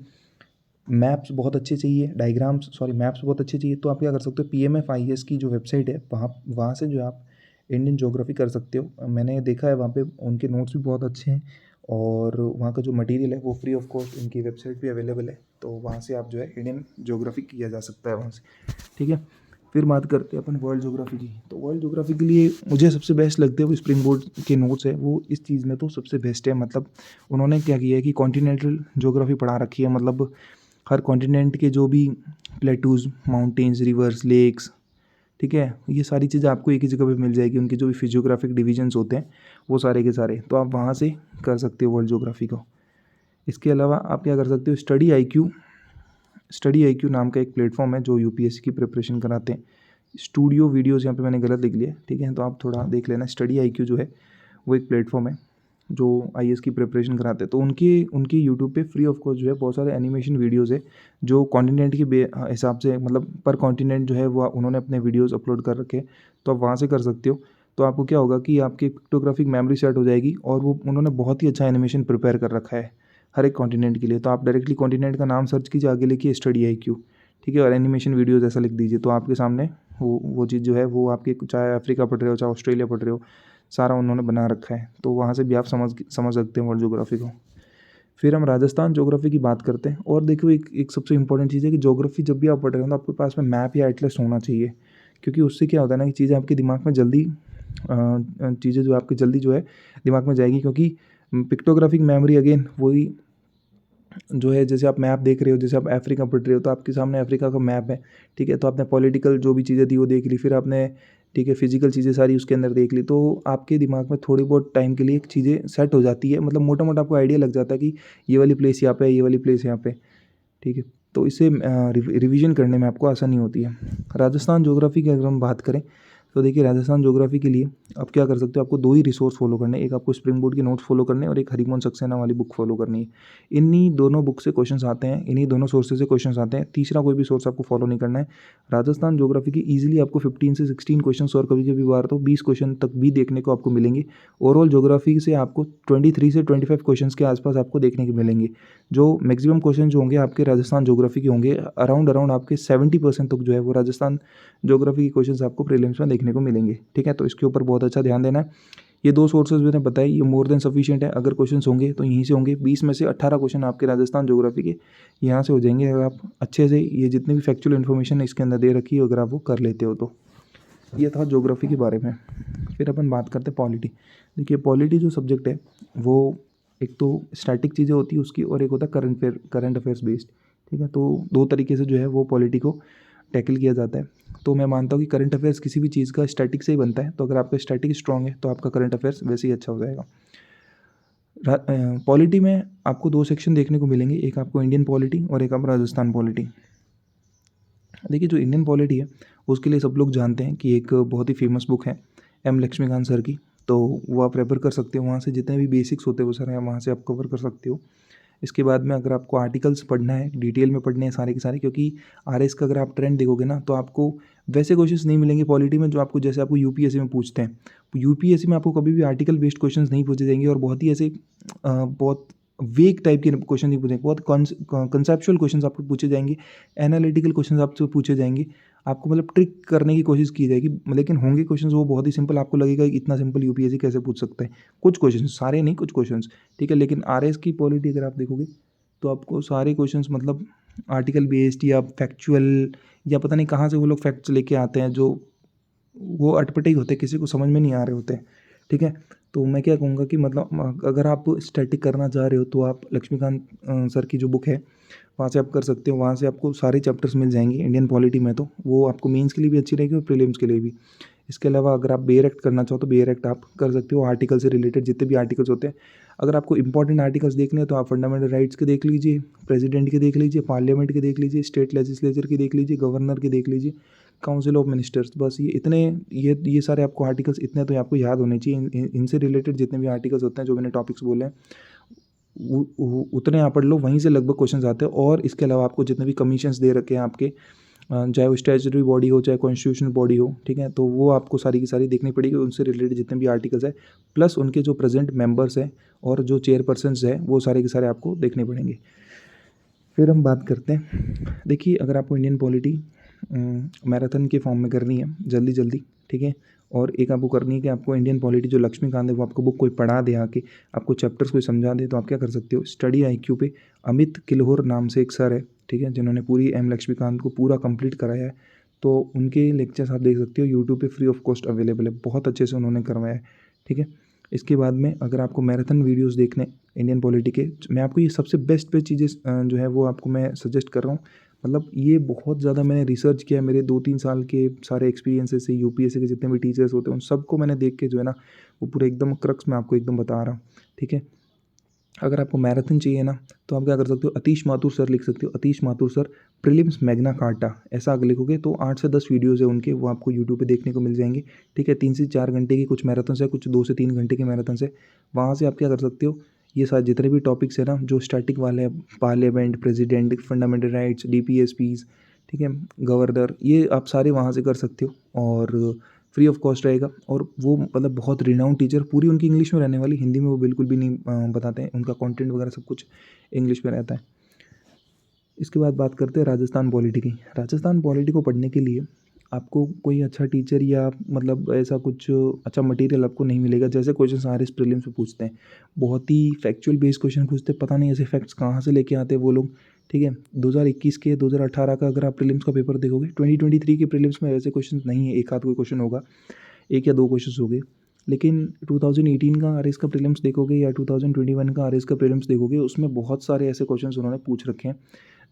S1: मैप्स बहुत अच्छे चाहिए, मैप्स बहुत अच्छे चाहिए, तो आप क्या कर सकते हो, PMFIS की जो वेबसाइट है वहाँ से जो है आप इंडियन ज्योग्राफी कर सकते हो। मैंने देखा है वहाँ पे उनके नोट्स भी बहुत अच्छे हैं, और वहाँ का जो मटेरियल है वो फ्री ऑफ कॉस्ट उनकी वेबसाइट पे अवेलेबल है। तो वहाँ से आप जो है इंडियन ज्योग्राफी किया जा सकता है वहाँ से। ठीक है, फिर बात करते हैं अपन वर्ल्ड ज्योग्राफी की। तो वर्ल्ड ज्योग्राफी के लिए मुझे सबसे बेस्ट लगते हैं वो स्प्रिंग बोर्ड के नोट्स है, वो इस चीज़ में तो सबसे बेस्ट है। मतलब उन्होंने क्या किया है कि कॉन्टिनेंटल ज्योग्राफी पढ़ा रखी है, मतलब हर कॉन्टिनेंट के जो भी प्लेटूज़, माउंटेन्स, रिवर्स, लेक्स, ठीक है, ये सारी चीज़ें आपको एक ही जगह पे मिल जाएगी। उनके जो भी फिजियोग्राफिक डिवीजन्स होते हैं वो सारे के सारे, तो आप वहाँ से कर सकते हो वर्ल्ड ज्योग्राफी को। इसके अलावा आप क्या कर सकते हो, स्टडी आई क्यू नाम का एक प्लेटफॉर्म है जो यूपीएससी की प्रिपरेशन कराते हैं। स्टूडियो वीडियोज़ यहाँ पे मैंने गलत लिख लिया, ठीक है, तो आप थोड़ा देख लेना। स्टडी आई क्यू जो है वो एक प्लेटफॉर्म है जो आईएएस की प्रिपरेशन कराते हैं। तो उनकी यूट्यूब पे फ्री ऑफ कॉस्ट जो है बहुत सारे एनिमेशन वीडियोज़ है जो कॉन्टिनेंट के हिसाब से, मतलब पर कॉन्टिनेंट जो है वो उन्होंने अपने वीडियोज़ अपलोड कर रखे हैं, तो आप वहाँ से कर सकते हो। तो आपको क्या होगा कि आपकी पिक्टोग्राफिक मेमोरी सेट हो जाएगी, और वो उन्होंने बहुत ही अच्छा एनिमेशन प्रिपेयर कर रखा है हर एक कॉन्टिनेंट के लिए। तो आप डायरेक्टली कॉन्टिनेंट का नाम सर्च कीजिए, आगे लिखिए स्टडी आई क्यू, ठीक है, और एनिमेशन वीडियोज़ ऐसा लिख दीजिए, तो आपके सामने वो चीज़ जो है वो आपके, चाहे अफ्रीका पढ़ रहे हो चाहे ऑस्ट्रेलिया पढ़ रहे हो, सारा उन्होंने बना रखा है। तो वहाँ से भी आप समझ सकते हैं वर्ल्ड ज्योग्राफी को। फिर हम राजस्थान ज्योग्राफी की बात करते हैं। और देखो एक सबसे इंपॉर्टेंट चीज़ है कि ज्योग्राफी जब भी आप पढ़ रहे हो तो आपके पास में मैप या एटलस होना चाहिए, क्योंकि उससे क्या होता है ना कि चीज़ें आपके दिमाग में जल्दी चीज़ें जो आपकी जल्दी जो है दिमाग में जाएगी, क्योंकि पिक्टोग्राफिक मेमोरी अगेन वही जो है, जैसे आप मैप देख रहे हो, जैसे आप अफ्रीका पढ़ रहे हो तो आपके सामने अफ्रीका का मैप है, ठीक है, तो आपने पॉलिटिकल जो भी चीज़ें थी वो देख ली, फिर आपने, ठीक है, फिजिकल चीज़ें सारी उसके अंदर देख ली, तो आपके दिमाग में थोड़ी बहुत टाइम के लिए एक चीज़ें सेट हो जाती है, मतलब मोटा मोटा आपको आइडिया लग जाता है कि ये वाली प्लेस यहाँ पे है, ये वाली प्लेस यहाँ पे, ठीक है, तो इससे रिवीजन करने में आपको आसानी होती है। राजस्थान ज्योग्राफी की अगर हम बात करें तो देखिए, राजस्थान ज्योग्राफी के लिए आप क्या कर सकते हो, आपको 2 ही रिसोर्स फॉलो करने हैं, एक आपको स्प्रिंग बोर्ड के नोट्स फॉलो करने हैं और एक हरिमोहन सक्सेना वाली बुक फॉलो करनी है। इन्हीं दोनों बुक से क्वेश्चंस आते हैं, इन्हीं दोनों सोर्सेज से क्वेश्चंस आते हैं, तीसरा कोई भी सोर्स आपको फॉलो नहीं करना है। राजस्थान ज्योग्राफी की ईजिली आपको 15 से 16 क्वेश्चंस और कभी कभी बार तो 20 क्वेश्चन तक भी देखने को आपको मिलेंगे। ओवरऑल ज्योग्राफी से आपको 23 से 25 क्वेश्चंस के आसपास आपको देखने को मिलेंगे। जो मैक्सिमम क्वेश्चन जो होंगे आपके राजस्थान ज्योग्राफी के होंगे, अराउंड आपके 70% तक जो है वो राजस्थान ज्योग्राफी के क्वेश्चंस आपको प्रीलिम्स में देखने को मिलेंगे। ठीक है, तो इसके ऊपर बहुत अच्छा ध्यान देना है। ये 2 सोर्सेज मैंने बताए, ये मोर देन सफिशिएंट है। अगर क्वेश्चंस होंगे तो यहीं से होंगे। 20 में से 18 क्वेश्चन आपके राजस्थान ज्योग्राफी के यहाँ से हो जाएंगे, अगर आप अच्छे से ये जितनी भी फैक्चुअल इन्फॉर्मेशन इसके अंदर दे रखी है अगर आप वो कर लेते हो तो। ये था ज्योग्राफी के बारे में। फिर अपन बात करते हैं पॉलिटी। देखिए, पॉलिटी जो सब्जेक्ट है वो एक तो स्टैटिक चीज़ें होती है उसकी, और एक होता है करंट अफेयर्स बेस्ड। ठीक है, तो 2 तरीके से जो है वो पॉलिटी को टैकल किया जाता है। तो मैं मानता हूँ कि करंट अफेयर्स किसी भी चीज़ का स्टैटिक से ही बनता है, तो अगर आपका स्टैटिक स्ट्रॉन्ग है तो आपका करंट अफेयर्स वैसे ही अच्छा हो जाएगा। पॉलिटी में आपको 2 सेक्शन देखने को मिलेंगे, एक आपको इंडियन पॉलिटी और एक आप राजस्थान पॉलिटी। देखिए, जो इंडियन पॉलिटी है उसके लिए सब लोग जानते हैं कि एक बहुत ही फेमस बुक है एम लक्ष्मीकांत सर की, तो वो आप रेफर कर सकते हो। वहाँ से जितने भी बेसिक्स होते हैं वो सारे वहाँ से आप कवर कर सकते हो। इसके बाद में अगर आपको आर्टिकल्स पढ़ना है, डिटेल में पढ़ने हैं सारे के सारे, क्योंकि आरएस का अगर आप ट्रेंड देखोगे ना तो आपको वैसे क्वेश्चंस नहीं मिलेंगे पॉलिटी में जो आपको, जैसे आपको यूपीएससी में पूछते हैं। यूपीएससी में आपको कभी भी आर्टिकल बेस्ड क्वेश्चंस नहीं पूछे जाएंगे, और बहुत ही ऐसे बहुत वेक टाइप के क्वेश्चन नहीं पूछेंगे, बहुत कंसेप्चुअल क्वेश्चंस आपको पूछे जाएंगे, एनालिटिकल क्वेश्चंस आपसे पूछे जाएंगे। आपको मतलब ट्रिक करने की कोशिश की जाएगी, लेकिन होंगे क्वेश्चंस वो बहुत ही सिंपल, आपको लगेगा कि इतना सिंपल यूपीएससी कैसे पूछ सकता है। कुछ क्वेश्चंस, सारे नहीं, कुछ क्वेश्चंस, ठीक है। लेकिन आरएस की पॉलिटी अगर आप देखोगे तो आपको सारे क्वेश्चंस मतलब आर्टिकल बेस्ड या फैक्चुअल या पता नहीं कहाँ से वो लोग फैक्ट्स लेके आते हैं, जो वो अटपटे ही होते हैं, किसी को समझ में नहीं आ रहे होते हैं, ठीक है। तो मैं क्या कहूँगा कि मतलब अगर आप स्टैटिक करना चाह रहे हो तो आप लक्ष्मीकांत सर की जो बुक है वहाँ से आप कर सकते हो। वहाँ से आपको सारे चैप्टर्स मिल जाएंगे इंडियन पॉलिटी में, तो वो आपको मेंस के लिए भी अच्छी रहेगी और प्रीलिम्स के लिए भी। इसके अलावा अगर आप बेयर एक्ट करना चाहो तो बेयर एक्ट आप कर सकते हो, आर्टिकल से रिलेटेड जितने भी आर्टिकल्स होते हैं। अगर आपको इंपॉर्टेंट आर्टिकल्स देखने हैं तो आप फंडामेंटल राइट्स के देख लीजिए, प्रेसिडेंट के देख लीजिए, पार्लियामेंट के देख लीजिए, स्टेट लेजिस्लेचर के देख लीजिए, गवर्नर के देख लीजिए, काउंसिल ऑफ मिनिस्टर्स। बस ये इतने, ये सारे आपको आर्टिकल्स इतने तो आपको याद होने चाहिए। इनसे रिलेटेड जितने भी आर्टिकल्स होते हैं, जो मैंने टॉपिक्स बोले हैं, उतने आप पढ़ लो, वहीं से लगभग क्वेश्चन आते हैं। और इसके अलावा आपको जितने भी कमीशंस दे रखे हैं आपके, चाहे वो स्टैट्यूटरी बॉडी हो चाहे कॉन्स्टिट्यूशनल बॉडी हो, ठीक है, तो वो आपको सारी की सारी देखनी पड़ेगी। उनसे रिलेटेड जितने भी आर्टिकल्स है, प्लस उनके जो प्रेजेंट मेंबर्स हैं और जो चेयरपर्सन्स हैं, वो सारे के सारे आपको देखने पड़ेंगे। फिर हम बात करते हैं, देखिए अगर आपको इंडियन पॉलिटी मैराथन के फॉर्म में करनी है जल्दी जल्दी, ठीक है, और एक आपको करनी है कि आपको इंडियन पॉलिटी जो लक्ष्मीकांत है वो आपको बुक कोई पढ़ा दे आके, आपको चैप्टर्स कोई समझा दे, तो आप क्या कर सकते हो, स्टडी आईक्यू पे अमित किल्होर नाम से एक सर है, ठीक है, जिन्होंने पूरी एम लक्ष्मीकांत को पूरा कंप्लीट कराया है। तो उनके लेक्चर्स आप देख सकते हो यूट्यूब पे, फ्री ऑफ कॉस्ट अवेलेबल है, बहुत अच्छे से उन्होंने करवाया है, ठीक है। इसके बाद में अगर आपको मैराथन वीडियोस देखने इंडियन पॉलिटी के, मैं आपको ये सबसे बेस्ट पे चीज़ें जो है वो आपको मैं सजेस्ट कर रहा हूँ। मतलब ये बहुत ज़्यादा मैंने रिसर्च किया, मेरे 2-3 साल के सारे एक्सपीरियंसेस से, यूपीएससी के जितने भी टीचर्स होते हैं उन सबको मैंने देख के जो है ना वो पूरे एकदम क्रक्स में आपको एकदम बता रहा हूँ, ठीक है। अगर आपको मैराथन चाहिए ना तो आप क्या कर सकते हो, अतीश माथुर सर लिख सकते हो, Atish Mathur sir prelims Magna carta, ऐसा अगर लिखोगे तो 8 से 10 वीडियोज़ है उनके, वो आपको यूट्यूब पे देखने को मिल जाएंगे, ठीक है। 3 से 4 घंटे की कुछ मैराथन है, कुछ 2 से 3 घंटे के मैराथन है। वहाँ से आप क्या कर सकते हो, ये सारे जितने भी टॉपिक्स है ना जो स्टैटिक वाले हैं, parliament, president, fundamental rights, DPSPs, ठीक है, गवर्नर, ये आप सारे वहाँ से कर सकते हो और फ्री ऑफ कॉस्ट रहेगा। और वो मतलब बहुत रिनाउंड टीचर, पूरी उनकी इंग्लिश में रहने वाली, हिंदी में वो बिल्कुल भी नहीं बताते हैं, उनका कंटेंट वगैरह सब कुछ इंग्लिश में रहता है। इसके बाद बात करते हैं राजस्थान पॉलिटी की। राजस्थान पॉलिटी को पढ़ने के लिए आपको कोई अच्छा टीचर या मतलब ऐसा कुछ अच्छा मटेरियल आपको नहीं मिलेगा। जैसे क्वेश्चन आ रहे इस प्रीलिम्स में पूछते हैं, बहुत ही फैक्चुअल बेस्ड क्वेश्चन पूछते हैं, पता नहीं ऐसे फैक्ट्स कहाँ से लेके आते हैं वो लोग, ठीक है। 2021 के 2018 का अगर आप प्रीलिम्स का पेपर देखोगे, 2023 के प्रीलिम्स में ऐसे क्वेश्चन नहीं है, एक आध कोई क्वेश्चन होगा, एक या दो क्वेश्चन हो गए। लेकिन 2018 का आरएस का प्रीलिम्स देखोगे या 2021 का आरएस का प्रीलिम्स देखोगे, उसमें बहुत सारे ऐसे क्वेश्चंस उन्होंने पूछ रखे हैं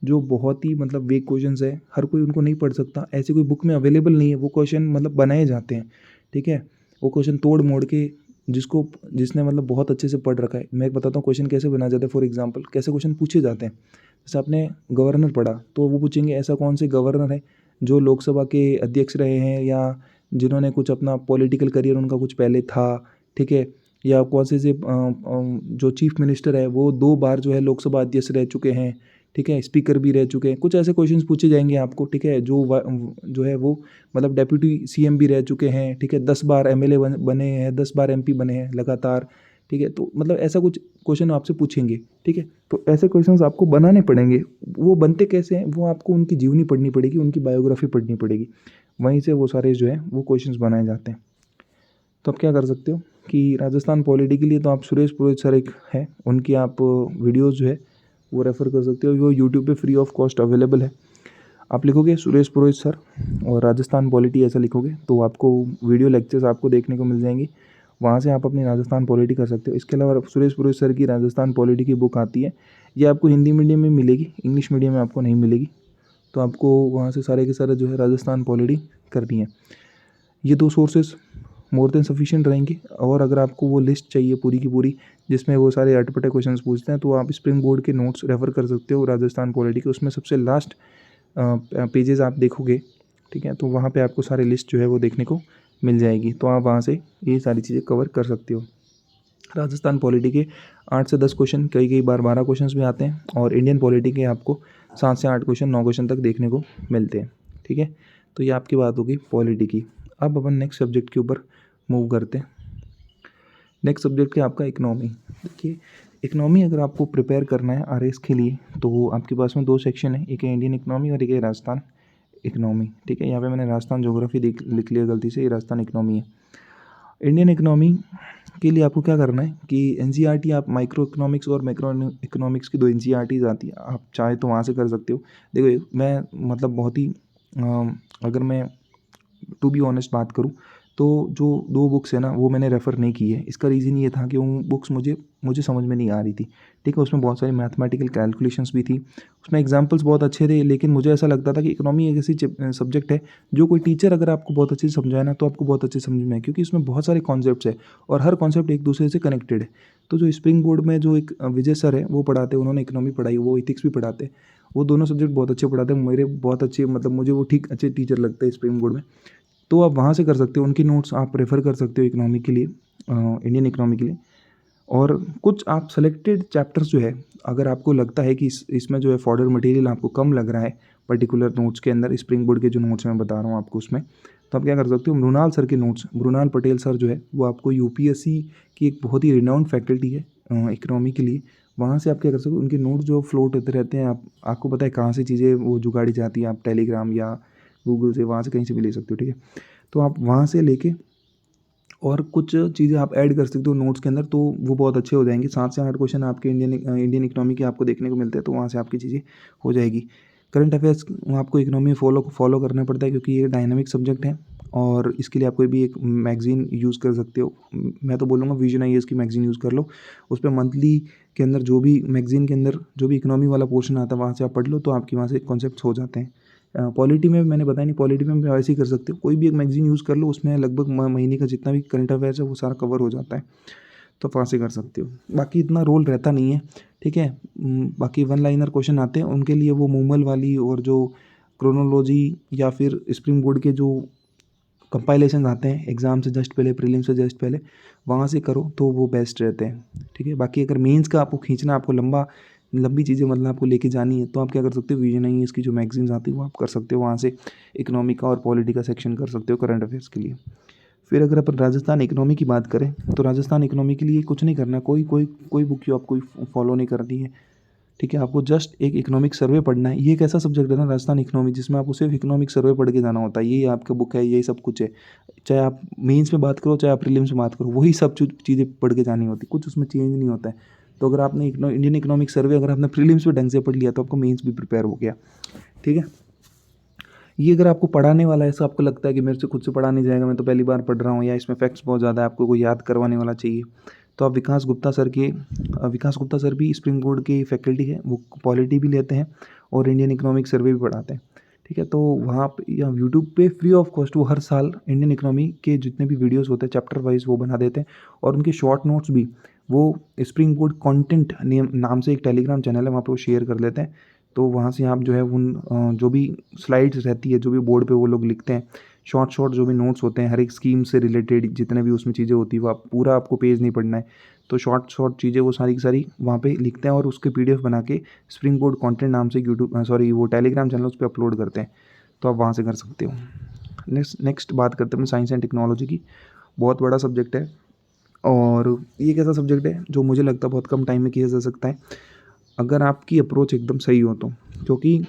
S1: जो बहुत ही मतलब वेग क्वेश्चंस है, हर कोई उनको नहीं पढ़ सकता, ऐसी कोई बुक में अवेलेबल नहीं है, वो क्वेश्चन मतलब बनाए जाते हैं, ठीक है। वो क्वेश्चन तोड़ मोड़ के, जिसने मतलब बहुत अच्छे से पढ़ रखा है, मैं बताता हूँ क्वेश्चन कैसे बनाया जाता है। फॉर एग्जाम्पल कैसे क्वेश्चन पूछे जाते हैं, जैसे आपने गवर्नर पढ़ा तो वो पूछेंगे ऐसा कौन से गवर्नर है जो लोकसभा के अध्यक्ष रहे हैं या जिन्होंने कुछ अपना पॉलिटिकल करियर उनका कुछ पहले था, ठीक है, या कौन से जो चीफ मिनिस्टर है वो 2 बार जो है लोकसभा अध्यक्ष रह चुके हैं, ठीक है, स्पीकर भी रह चुके हैं। कुछ ऐसे क्वेश्चंस पूछे जाएंगे आपको, ठीक है, जो है वो मतलब डेप्यूटी सीएम भी रह चुके हैं, ठीक है, 10 बार एमएलए बने हैं, 10 बार एमपी बने हैं लगातार, ठीक है। तो मतलब ऐसा कुछ क्वेश्चन आपसे पूछेंगे, ठीक है। तो ऐसे क्वेश्चंस आपको बनाने पड़ेंगे। वो बनते कैसे हैं, वो आपको उनकी जीवनी पढ़नी पड़ेगी, उनकी बायोग्राफी पढ़नी पड़ेगी, वहीं से वो सारे जो है वो क्वेश्चंस बनाए जाते हैं। तो आप क्या कर सकते हो कि राजस्थान पॉलिटी के लिए तो आप सुरेश पुरोहित सर एक है, उनकी आप वीडियोज़ जो है वो रेफ़र कर सकते हो, वो यूट्यूब पे फ्री ऑफ कॉस्ट अवेलेबल है। आप लिखोगे सुरेश पुरोहित सर और राजस्थान पॉलिटी ऐसा लिखोगे तो आपको वीडियो लेक्चर्स आपको देखने को मिल जाएंगी, वहाँ से आप अपनी राजस्थान पॉलिटी कर सकते हो। इसके अलावा सुरेश पुरोहित सर की राजस्थान पॉलिटी की बुक आती है, ये आपको हिंदी मीडियम में मिलेगी, इंग्लिश मीडियम में आपको नहीं मिलेगी। तो आपको वहाँ से सारे के सारे जो है राजस्थान पॉलिटी करनी है। ये 2 सोर्सेस मोर देन सफिशिएंट रहेंगे। और अगर आपको वो लिस्ट चाहिए पूरी की पूरी जिसमें वो सारे अटपटे क्वेश्चंस पूछते हैं, तो आप स्प्रिंग बोर्ड के नोट्स रेफ़र कर सकते हो राजस्थान पॉलिटी के, उसमें सबसे लास्ट पेजेस आप देखोगे, ठीक है, तो वहाँ पे आपको सारी लिस्ट जो है वो देखने को मिल जाएगी, तो आप वहाँ से ये सारी चीज़ें कवर कर सकते हो। राजस्थान पॉलिटी के 8 से 10 क्वेश्चन, कई कई बार 12 क्वेश्चंस भी आते हैं, और इंडियन पॉलिटी के आपको 7 से 8 क्वेश्चन, 9 क्वेश्चन तक देखने को मिलते हैं, ठीक है। तो ये आपकी बात होगी पॉलिटी की। अब अपन नेक्स्ट सब्जेक्ट के ऊपर मूव करते हैं। नेक्स्ट सब्जेक्ट है आपका इकनॉमी। देखिए इकनॉमी अगर आपको प्रिपेयर करना है आरएस के लिए तो आपके पास में 2 सेक्शन है, एक है इंडियन इकनॉमी और एक है राजस्थान इकनॉमी, ठीक है। यहाँ पे मैंने राजस्थान ज्योग्राफी लिख लिया गलती से, ये राजस्थान इकनॉमी है। इंडियन इकनॉमी के लिए आपको क्या करना है कि एनसीईआरटी, आप माइक्रो इकोनॉमिक्स और मैक्रो इकोनॉमिक्स की 2 एनसीईआरटीज़ आती है, आप चाहे तो वहाँ से कर सकते हो। देखो मैं मतलब बहुत ही अगर मैं टू बी ऑनेस्ट बात करूँ तो जो 2 बुक्स है ना वो मैंने रेफ़र नहीं की है। इसका रीज़न ये था कि वो बुक्स मुझे समझ में नहीं आ रही थी, ठीक है। उसमें बहुत सारी मैथमेटिकल कैलकुलेशंस भी थी, उसमें एग्जांपल्स बहुत अच्छे थे, लेकिन मुझे ऐसा लगता था कि इकोनॉमी एक ऐसी सब्जेक्ट है जो कोई टीचर अगर आपको बहुत अच्छे से समझाए ना तो आपको बहुत अच्छे समझ में आए, क्योंकि इसमें बहुत सारे कॉन्सेप्ट्स है और हर कॉन्सेप्ट एक दूसरे से कनेक्टेड है। तो जो स्प्रिंग बोर्ड में जो एक विजय सर है वो पढ़ाते हैं, उन्होंने इकोनॉमी पढ़ाई, वो इथिक्स भी पढ़ाते हैं, वो दोनों सब्जेक्ट बहुत अच्छे पढ़ाते हैं। मेरे बहुत अच्छे मतलब मुझे वो ठीक अच्छे टीचर लगते हैं स्प्रिंग बोर्ड में। तो आप वहाँ से कर सकते हो, उनकी नोट्स आप रेफ़र कर सकते हो इकोनॉमी के लिए, इंडियन इकोनॉमी के लिए। और कुछ आप सेलेक्टेड चैप्टर्स जो है, अगर आपको लगता है कि इसमें जो है फॉर्डर मटेरियल आपको कम लग रहा है पर्टिकुलर नोट्स के अंदर, स्प्रिंग बोर्ड के जो नोट्स मैं बता रहा हूँ आपको उसमें, तो आप क्या कर सकते हो, मृणाल सर के नोट्स, मृणाल पटेल सर जो है वो आपको यूपीएससी की एक बहुत ही रिनाउंड फैकल्टी है इकोनॉमी के लिए, वहाँ से आप क्या कर सकते हो, उनके नोट्स जो फ्लोट होते रहते हैं, आपको पता है कहाँ से चीज़ें वो जुगाड़ी जाती हैं, आप टेलीग्राम या गूगल से, वहाँ से कहीं से भी ले सकते हो, ठीक है। तो आप वहाँ से लेके और कुछ चीज़ें आप ऐड कर सकते हो नोट्स के अंदर, तो वो बहुत अच्छे हो जाएंगे। 7 से 8 क्वेश्चन आपके इंडियन इकोनॉमी के आपको देखने को मिलते हैं, तो वहाँ से आपकी चीज़ें हो जाएगी। करंट अफेयर्स आपको इकोनॉमी फॉलो करना पड़ता है, क्योंकि ये डायनामिक सब्जेक्ट है और इसके लिए आप कोई भी एक मैगज़ीन यूज़ कर सकते हो। मैं तो बोलूँगा विजन आईएएस की मैगज़ीन यूज़ कर लो, उस पे मंथली के अंदर जो भी मैगज़ीन के अंदर जो भी इकोनॉमी वाला पोर्शन आता है वहाँ से आप पढ़ लो, तो आपके वहाँ से कॉन्सेप्ट्स हो जाते हैं। पॉलिटी में मैंने बताया नहीं, पॉलिटी में भी ऐसे ही कर सकते हो, कोई भी एक मैगज़ीन यूज़ कर लो, उसमें लगभग महीने का जितना भी करंट अफेयर्स है वो सारा कवर हो जाता है, तो आप वहाँ से कर सकते हो। बाकी इतना रोल रहता नहीं है, ठीक है। बाकी वन लाइनर क्वेश्चन आते हैं, उनके लिए वो मूमल वाली और जो क्रोनोलॉजी या फिर स्प्रिंग बोर्ड के जो कंपाइलेशन आते हैं एग्ज़ाम से जस्ट पहले, प्रीलिम से जस्ट पहले, वहाँ से करो तो वो बेस्ट रहते हैं, ठीक है। बाकी अगर मेंस का आपको खींचना, आपको लंबी चीज़ें मतलब आपको लेके जानी है, तो आप क्या कर सकते हो, विजन आई इसकी जो मैगजीन्स आती है वो आप कर सकते हो, वहाँ से इकोनॉमी का और पॉलिटी का सेक्शन कर सकते हो करंट अफेयर्स के लिए। फिर अगर अपन राजस्थान इकोनॉमी की बात करें, तो राजस्थान इकोनॉमी के लिए कुछ नहीं करना, कोई बुक की आपको फॉलो नहीं करनी है, ठीक है। आपको जस्ट एक इकोनॉमिक सर्वे पढ़ना है। ये एक ऐसा सब्जेक्ट है ना राजस्थान इकोनॉमी, जिसमें आपको सिर्फ इकोनॉमिक सर्वे पढ़ के जाना होता है, यही आपका बुक है, यही सब कुछ है। चाहे आप मेंस में बात करो, चाहे आप प्रीलिम्स में बात करो, वही सब चीज़ें पढ़ के जानी होती, कुछ उसमें चेंज नहीं होता है। तो अगर आपने इंडियन इकोनॉमिक सर्वे अगर आपने प्रीलिम्स में ढंग से पढ़ लिया तो आपको मेंस भी प्रिपेयर हो गया, ठीक है। ये अगर आपको पढ़ाने वाला है, ऐसा आपको लगता है कि मेरे से खुद से पढ़ा नहीं जाएगा, मैं तो पहली बार पढ़ रहा हूँ, या इसमें फैक्ट्स बहुत ज़्यादा है, आपको कोई याद करवाने वाला चाहिए, तो आप विकास गुप्ता सर भी स्प्रिंग बोर्ड की फैकल्टी है, वो पॉलिटी भी लेते हैं और इंडियन इकोनॉमिक सर्वे भी पढ़ाते हैं, ठीक है। तो वहाँ पे या यूट्यूब पे फ्री ऑफ कॉस्ट वो हर साल इंडियन इकोनॉमी के जितने भी वीडियोस होते हैं चैप्टर वाइज वो बना देते हैं, और उनके शॉर्ट नोट्स भी वो स्प्रिंग बोर्ड कंटेंट नाम से एक टेलीग्राम चैनल है, वहाँ पे वो शेयर कर लेते हैं। तो वहाँ से आप जो है उन जो भी स्लाइड्स रहती है, जो भी बोर्ड पे वो लोग लिखते हैं, शॉर्ट जो भी नोट्स होते हैं हर एक स्कीम से रिलेटेड जितने भी उसमें चीज़ें होती है, वो आप पूरा आपको पेज नहीं पढ़ना है, तो शॉर्ट चीज़ें वो सारी की सारी वहाँ पे लिखते हैं और उसके पीडीएफ बना के स्प्रिंग बोर्ड कंटेंट नाम से वो टेलीग्राम चैनल उस पर अपलोड करते हैं, तो आप वहाँ से कर सकते हो। नेक्स्ट बात करते हैं साइंस एंड टेक्नोलॉजी की। बहुत बड़ा सब्जेक्ट है और ये एक ऐसा सब्जेक्ट है जो मुझे लगता है बहुत कम टाइम में किया जा सकता है, अगर आपकी अप्रोच एकदम सही हो तो। क्योंकि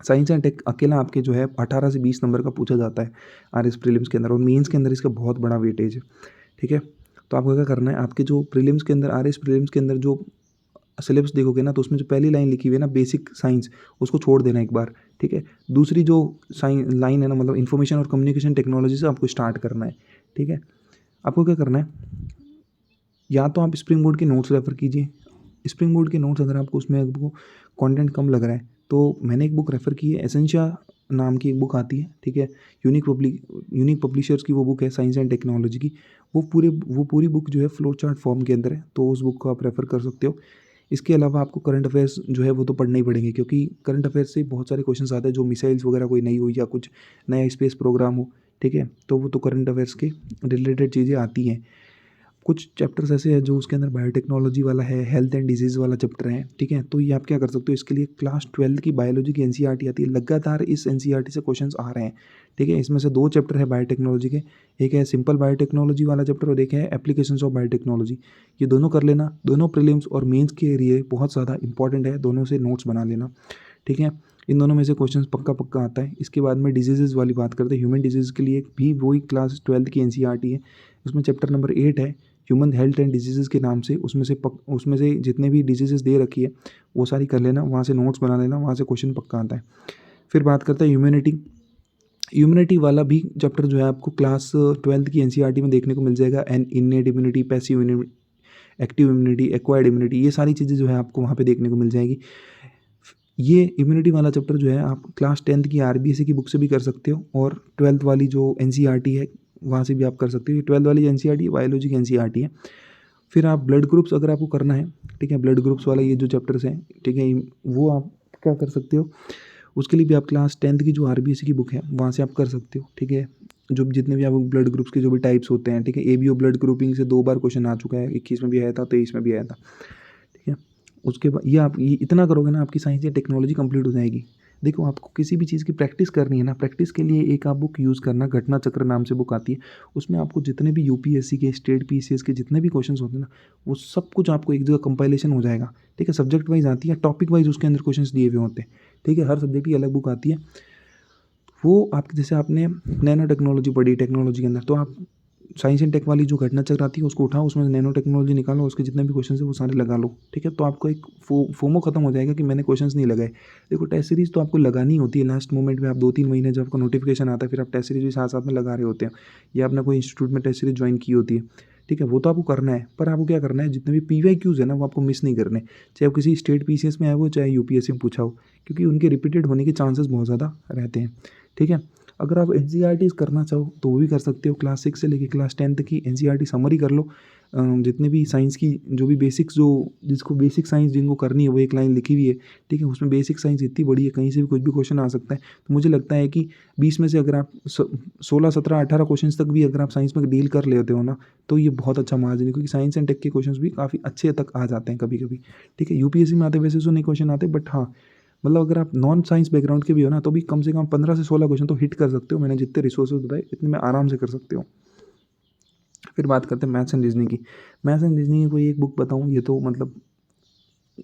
S1: साइंस एंड टेक अकेला आपके जो है 18 से 20 नंबर का पूछा जाता है आरएस प्रीलिम्स के अंदर, और मेंस के अंदर इसका बहुत बड़ा वेटेज है, ठीक है। तो आपको क्या करना है, आपके जो प्रीलिम्स के अंदर, आरएस प्रीलिम्स के अंदर जो सिलेबस देखोगे ना, तो उसमें जो पहली लाइन लिखी हुई है ना बेसिक साइंस, उसको छोड़ देना एक बार, ठीक है। दूसरी जो लाइन है ना, मतलब इन्फॉर्मेशन और कम्युनिकेशन टेक्नोलॉजी से आपको स्टार्ट करना है, ठीक है। आपको क्या करना है, या तो आप स्प्रिंग बोर्ड के नोट्स रेफ़र कीजिए। स्प्रिंग बोर्ड के नोट्स अगर आपको उसमें आपको कंटेंट कम लग रहा है, तो मैंने एक बुक रेफ़र की है, एसेंशिया नाम की एक बुक आती है, ठीक है। यूनिक पब्लिशर्स की वो बुक है साइंस एंड टेक्नोलॉजी की। वो पूरी बुक जो है फ्लो चार्ट फॉर्म के अंदर है, तो उस बुक को आप रेफ़र कर सकते हो। इसके अलावा आपको करंट अफेयर्स जो है वो तो पढ़ने ही पड़ेंगे, क्योंकि करंट अफेयर्स से बहुत सारे क्वेश्चंस आते हैं, जो मिसाइल्स वगैरह कोई नई हो या कुछ नया स्पेस प्रोग्राम हो, ठीक है, तो वो तो करंट अफेयर्स के रिलेटेड चीज़ें आती हैं। कुछ चैप्टर्स ऐसे हैं जो उसके अंदर बायोटेक्नोलॉजी वाला है, हेल्थ एंड डिजीज़ वाला चैप्टर है, ठीक है। तो ये आप क्या कर सकते हो, इसके लिए क्लास 12 की बायोलॉजी की एनसीईआरटी आती है, लगातार इस एनसीईआरटी से क्वेश्चंस आ रहे हैं, ठीक है। इसमें से 2 चैप्टर है बायोटेक्नोलॉजी के, एक है सिंपल बायोटेक्नोलॉजी वाला चैप्टर और एक है एप्लीकेशंस ऑफ बायोटेक्नोलॉजी। ये दोनों कर लेना, दोनों प्रीलिम्स और मेंस के लिए बहुत ज़्यादा इंपॉर्टेंट है, दोनों से नोट्स बना लेना, ठीक है। इन दोनों में से क्वेश्चन पक्का पक्का आता है। इसके बाद में डिजीज़ वाली बात करते हैं। ह्यूमन डिजीज़ के लिए भी वही क्लास 12th की NCERT है। उसमें चैप्टर नंबर 8 है ह्यूमन हेल्थ एंड डिजीज़ के नाम से। उसमें से जितने भी डिजीज़ दे रखी है वो सारी कर लेना, वहाँ से नोट्स बना लेना, वहाँ से क्वेश्चन पक्का आता है। फिर बात करते हैं ह्यूमैनिटी वाला भी चैप्टर जो है आपको क्लास 12th की NCERT में देखने को मिल जाएगा। Innate immunity, passive immunity, active immunity, acquired immunity, ये सारी चीज़ें जो है आपको वहाँ पे देखने को मिल जाएगी। ये इम्यूनिटी वाला चैप्टर जो है आप क्लास 10th की RBSE की बुक से भी कर सकते हो और 12th वाली जो NCERT है वहाँ से भी आप कर सकते हो। ये 12th वाली NCERT बायोलॉजी की NCERT है। फिर आप ब्लड ग्रुप्स अगर आपको करना है, ठीक है, ब्लड ग्रुप्स वाला ये जो चैप्टर्स हैं, ठीक है, वो आप क्या कर सकते हो, उसके लिए भी आप क्लास 10th की जो RBSE की बुक है वहाँ से आप कर सकते हो। ठीक है, जो जितने भी आप ब्लड ग्रुप्स के जो भी टाइप्स होते हैं, ठीक है, ABO ब्लड ग्रुपिंग से 2 बार क्वेश्चन आ चुका है, 21 में भी आया था, 23 में भी आया था। ठीक है, उसके बाद ये आप ये इतना करोगे ना, आपकी साइंस या टेक्नोलॉजी कंप्लीट हो जाएगी। देखो, आपको किसी भी चीज़ की प्रैक्टिस करनी है ना, प्रैक्टिस के लिए एक आप बुक यूज़ करना, घटना चक्र नाम से बुक आती है। उसमें आपको जितने भी UPSC के, स्टेट PCS के जितने भी क्वेश्चंस होते हैं ना, वो सब कुछ आपको एक जगह कंपाइलेशन हो जाएगा। ठीक है, सब्जेक्ट वाइज आती है, टॉपिक वाइज उसके अंदर क्वेश्चंस दिए हुए होते हैं। ठीक है, हर सब्जेक्ट की अलग बुक आती है। वो आपके, जैसे आपने नैनो टेक्नोलॉजी पढ़ी टेक्नोलॉजी के अंदर, तो आप साइंस एंड टेक वाली जो घटना चक्र आती है उसको उठाओ, उसमें नैनो टेक्नोलॉजी निकालो, उसके जितने भी क्वेश्चन है वो सारे लगा लो। ठीक है, तो आपको एक फोमो खत्म हो जाएगा कि मैंने क्वेश्चंस नहीं लगाए। देखो, टेस्ट सीरीज तो आपको लगानी होती है लास्ट मोमेंट में, आप 2-3 महीने जब आपका नोटिफिकेशन आता है फिर आप टेस्ट सीरीज भी साथ साथ में लगा रहे होते हैं, या आपने कोई इंस्टीट्यूट में टेस्ट सीरीज ज्वाइन की होती है। ठीक है, वो तो आपको करना है, पर आपको क्या करना है, जितने भी PYQs है ना वो आपको मिस नहीं करने, चाहे वो किसी स्टेट PCS में आए हो चाहे UPSC में पूछा हो, क्योंकि उनके रिपीटेड होने के चांसेस बहुत ज़्यादा रहते हैं। ठीक है, अगर आप NCERT करना चाहो तो वो भी कर सकते हो। क्लास 6 से लेकर क्लास 10th की NCERT समरी कर लो। जितने भी साइंस की जो भी बेसिक्स, जो जिसको बेसिक साइंस जिनको करनी है वो एक लाइन लिखी हुई है। ठीक है, उसमें बेसिक साइंस इतनी बड़ी है, कहीं से भी कुछ भी क्वेश्चन आ सकता है। तो मुझे लगता है कि 20 में से अगर आप 16, 17, 18 क्वेश्चन तक भी अगर आप साइंस में डील कर लेते हो ना, तो ये बहुत अच्छा मार्जिन है, क्योंकि साइंस एंड टेक के क्वेश्चन भी काफ़ी अच्छे तक आ जाते हैं कभी कभी। ठीक है, UPSC में आते वैसे तो नहीं क्वेश्चन आते, बट हाँ, मतलब अगर आप नॉन साइंस बैकग्राउंड के भी हो ना, तो भी कम से कम 15 से 16 क्वेश्चन तो हिट कर सकते हो। मैंने जितने रिसोर्सेज बताए इतने में आराम से कर सकते हो। फिर बात करते हैं मैथ्स एंड रीजनिंग की। मैथ्स एंड रीजनिंग की कोई एक बुक बताऊँ, ये तो मतलब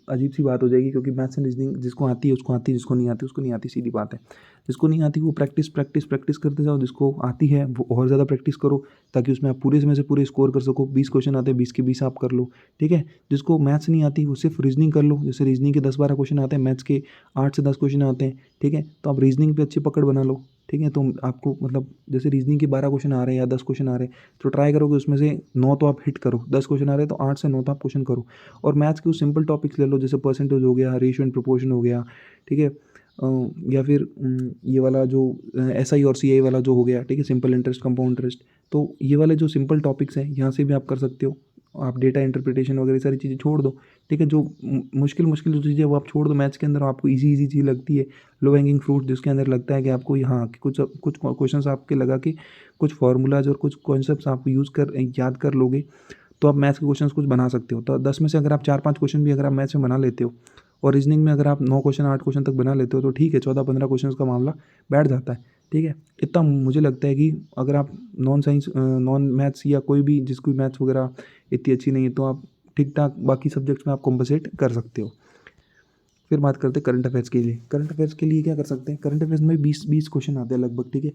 S1: अजीब सी बात हो जाएगी, क्योंकि मैथ्स एंड रीजनिंग जिसको आती है उसको आती है, जिसको नहीं आती उसको नहीं आती, सीधी बात है। जिसको नहीं आती वो प्रैक्टिस प्रैक्टिस प्रैक्टिस करते जाओ, जिसको आती है वो और ज़्यादा प्रैक्टिस करो, ताकि उसमें आप पूरे समय से पूरे स्कोर कर सको। 20 क्वेश्चन आते हैं, 20 के 20 आप कर लो। ठीक है, जिसको मैथ्स नहीं आती वो सिर्फ रीजनिंग कर लो। जैसे रीजनिंग के 10-12 क्वेश्चन आते हैं, मैथ्स के 8 से 10 क्वेश्चन आते हैं। ठीक है, तो आप रीजनिंग पे अच्छी पकड़ बना लो। ठीक है, तो आपको मतलब जैसे रीजनिंग के 12 क्वेश्चन आ रहे हैं या 10 क्वेश्चन आ रहे हैं, तो ट्राई करो कि उसमें से 9 तो आप हिट करो। 10 क्वेश्चन आ रहे हैं तो 8 से 9 तो आप क्वेश्चन करो। और मैथ्स के सिंपल टॉपिक्स ले लो, जैसे परसेंटेज हो गया, रेशियो एंड प्रोपोर्शन हो गया। ठीक है, या फिर ये वाला जो SI और CI वाला जो हो गया, ठीक है, सिंपल इंटरेस्ट, कंपाउंड इंटरेस्ट। तो ये वाले जो सिंपल टॉपिक्स हैं यहाँ से भी आप कर सकते हो। आप डेटा इंटरप्रिटेशन वगैरह सारी चीज़ें छोड़ दो। ठीक है, जो मुश्किल मुश्किल जो चीज़ें वो आप छोड़ दो। मैथ्स के अंदर आपको इजी इजी चीज़ लगती है, लो हैंगिंग फ्रूट, जिसके अंदर लगता है कि आपको यहाँ कुछ कुछ क्वेश्चंस आपके लगा के कुछ फार्मूलाज और कुछ कॉन्सेप्ट्स आप यूज़ कर याद कर लोगे, तो आप मैथ्स के क्वेश्चंस कुछ बना सकते हो। तो 10 में से अगर आप 4-5 क्वेश्चन भी अगर आप मैथ्स में बना लेते हो, और रीजनिंग में अगर आप 9 क्वेश्चन 8 क्वेश्चन तक बना लेते हो, तो ठीक है, 14-15 क्वेश्चन का मामला बैठ जाता है। ठीक है, इतना मुझे लगता है कि अगर आप नॉन मैथ्स या कोई भी जिसको मैथ्स वगैरह इतनी अच्छी नहीं है, तो आप ठीक ठाक बाकी सब्जेक्ट्स में आप कॉम्पनसेट कर सकते हो। फिर बात करते हैं करंट अफेयर्स के लिए। करंट अफेयर्स के लिए क्या कर सकते हैं, करंट अफेयर्स में 20 क्वेश्चन आते हैं लगभग। ठीक है,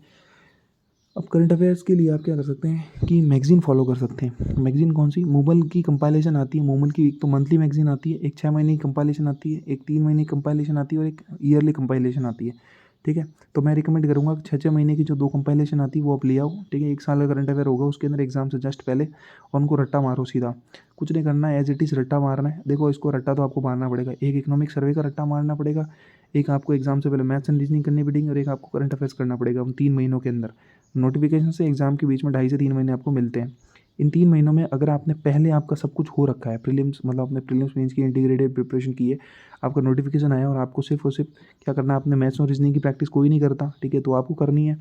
S1: अब करंट अफेयर्स के लिए आप क्या कर सकते हैं कि मैगज़ीन फॉलो कर सकते हैं। मैगज़ीन कौन सी, मोमल की कंपाइलेशन आती है। मोमल की एक तो मंथली मैगज़ीन आती है, एक 6 महीने की कंपाइलेशन आती है, एक 3 महीने की कंपाइलेशन आती है, और एक ईयरली कंपाइलेशन आती है। ठीक है, तो मैं रिकमेंड करूँगा कि 6-6 महीने की जो 2 कंपाइलेशन आती है वो आप ले आओ। ठीक है, 1 साल का करंट अफेयर होगा उसके अंदर एग्जाम से जस्ट पहले, और उनको रट्टा मारो सीधा। कुछ नहीं करना है, एज इट इज़ रट्टा मारना है। देखो, इसको रट्टा तो आपको मारना पड़ेगा, एक इकोनॉमिक सर्वे का रट्टा मारना पड़ेगा, एक आपको एग्जाम से पहले मैथ्स एंड रीजनिंग करनी पड़ेगी, और एक आपको करंट अफेयर्स करना पड़ेगा उन 3 महीनों के अंदर। नोटिफिकेशन से एग्ज़ाम के बीच में 2.5 से 3 महीने आपको मिलते हैं। इन 3 महीनों में अगर आपने पहले आपका सब कुछ हो रखा है, प्रीलिम्स मतलब आपने प्रीलिम्स मेंस की इंटीग्रेटेड प्रिपरेशन की है, आपका नोटिफिकेशन आया और आपको सिर्फ और सिर्फ क्या करना है, आपने मैथ्स और रीजनिंग की प्रैक्टिस कोई नहीं करता। ठीक है, तो आपको करनी है,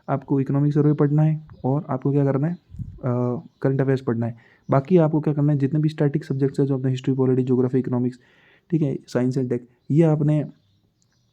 S1: आपको इकोनॉमिक सर्वे पढ़ना है, और आपको क्या करना है, करंट अफेयर्स पढ़ना है। बाकी आपको क्या करना है, जितने भी स्टैटिक सब्जेक्ट्स हैं जो अपने हिस्ट्री, पॉलिटी, ज्योग्राफी, इकोनॉमिक्स, ठीक है, साइंस एंड टेक, ये आपने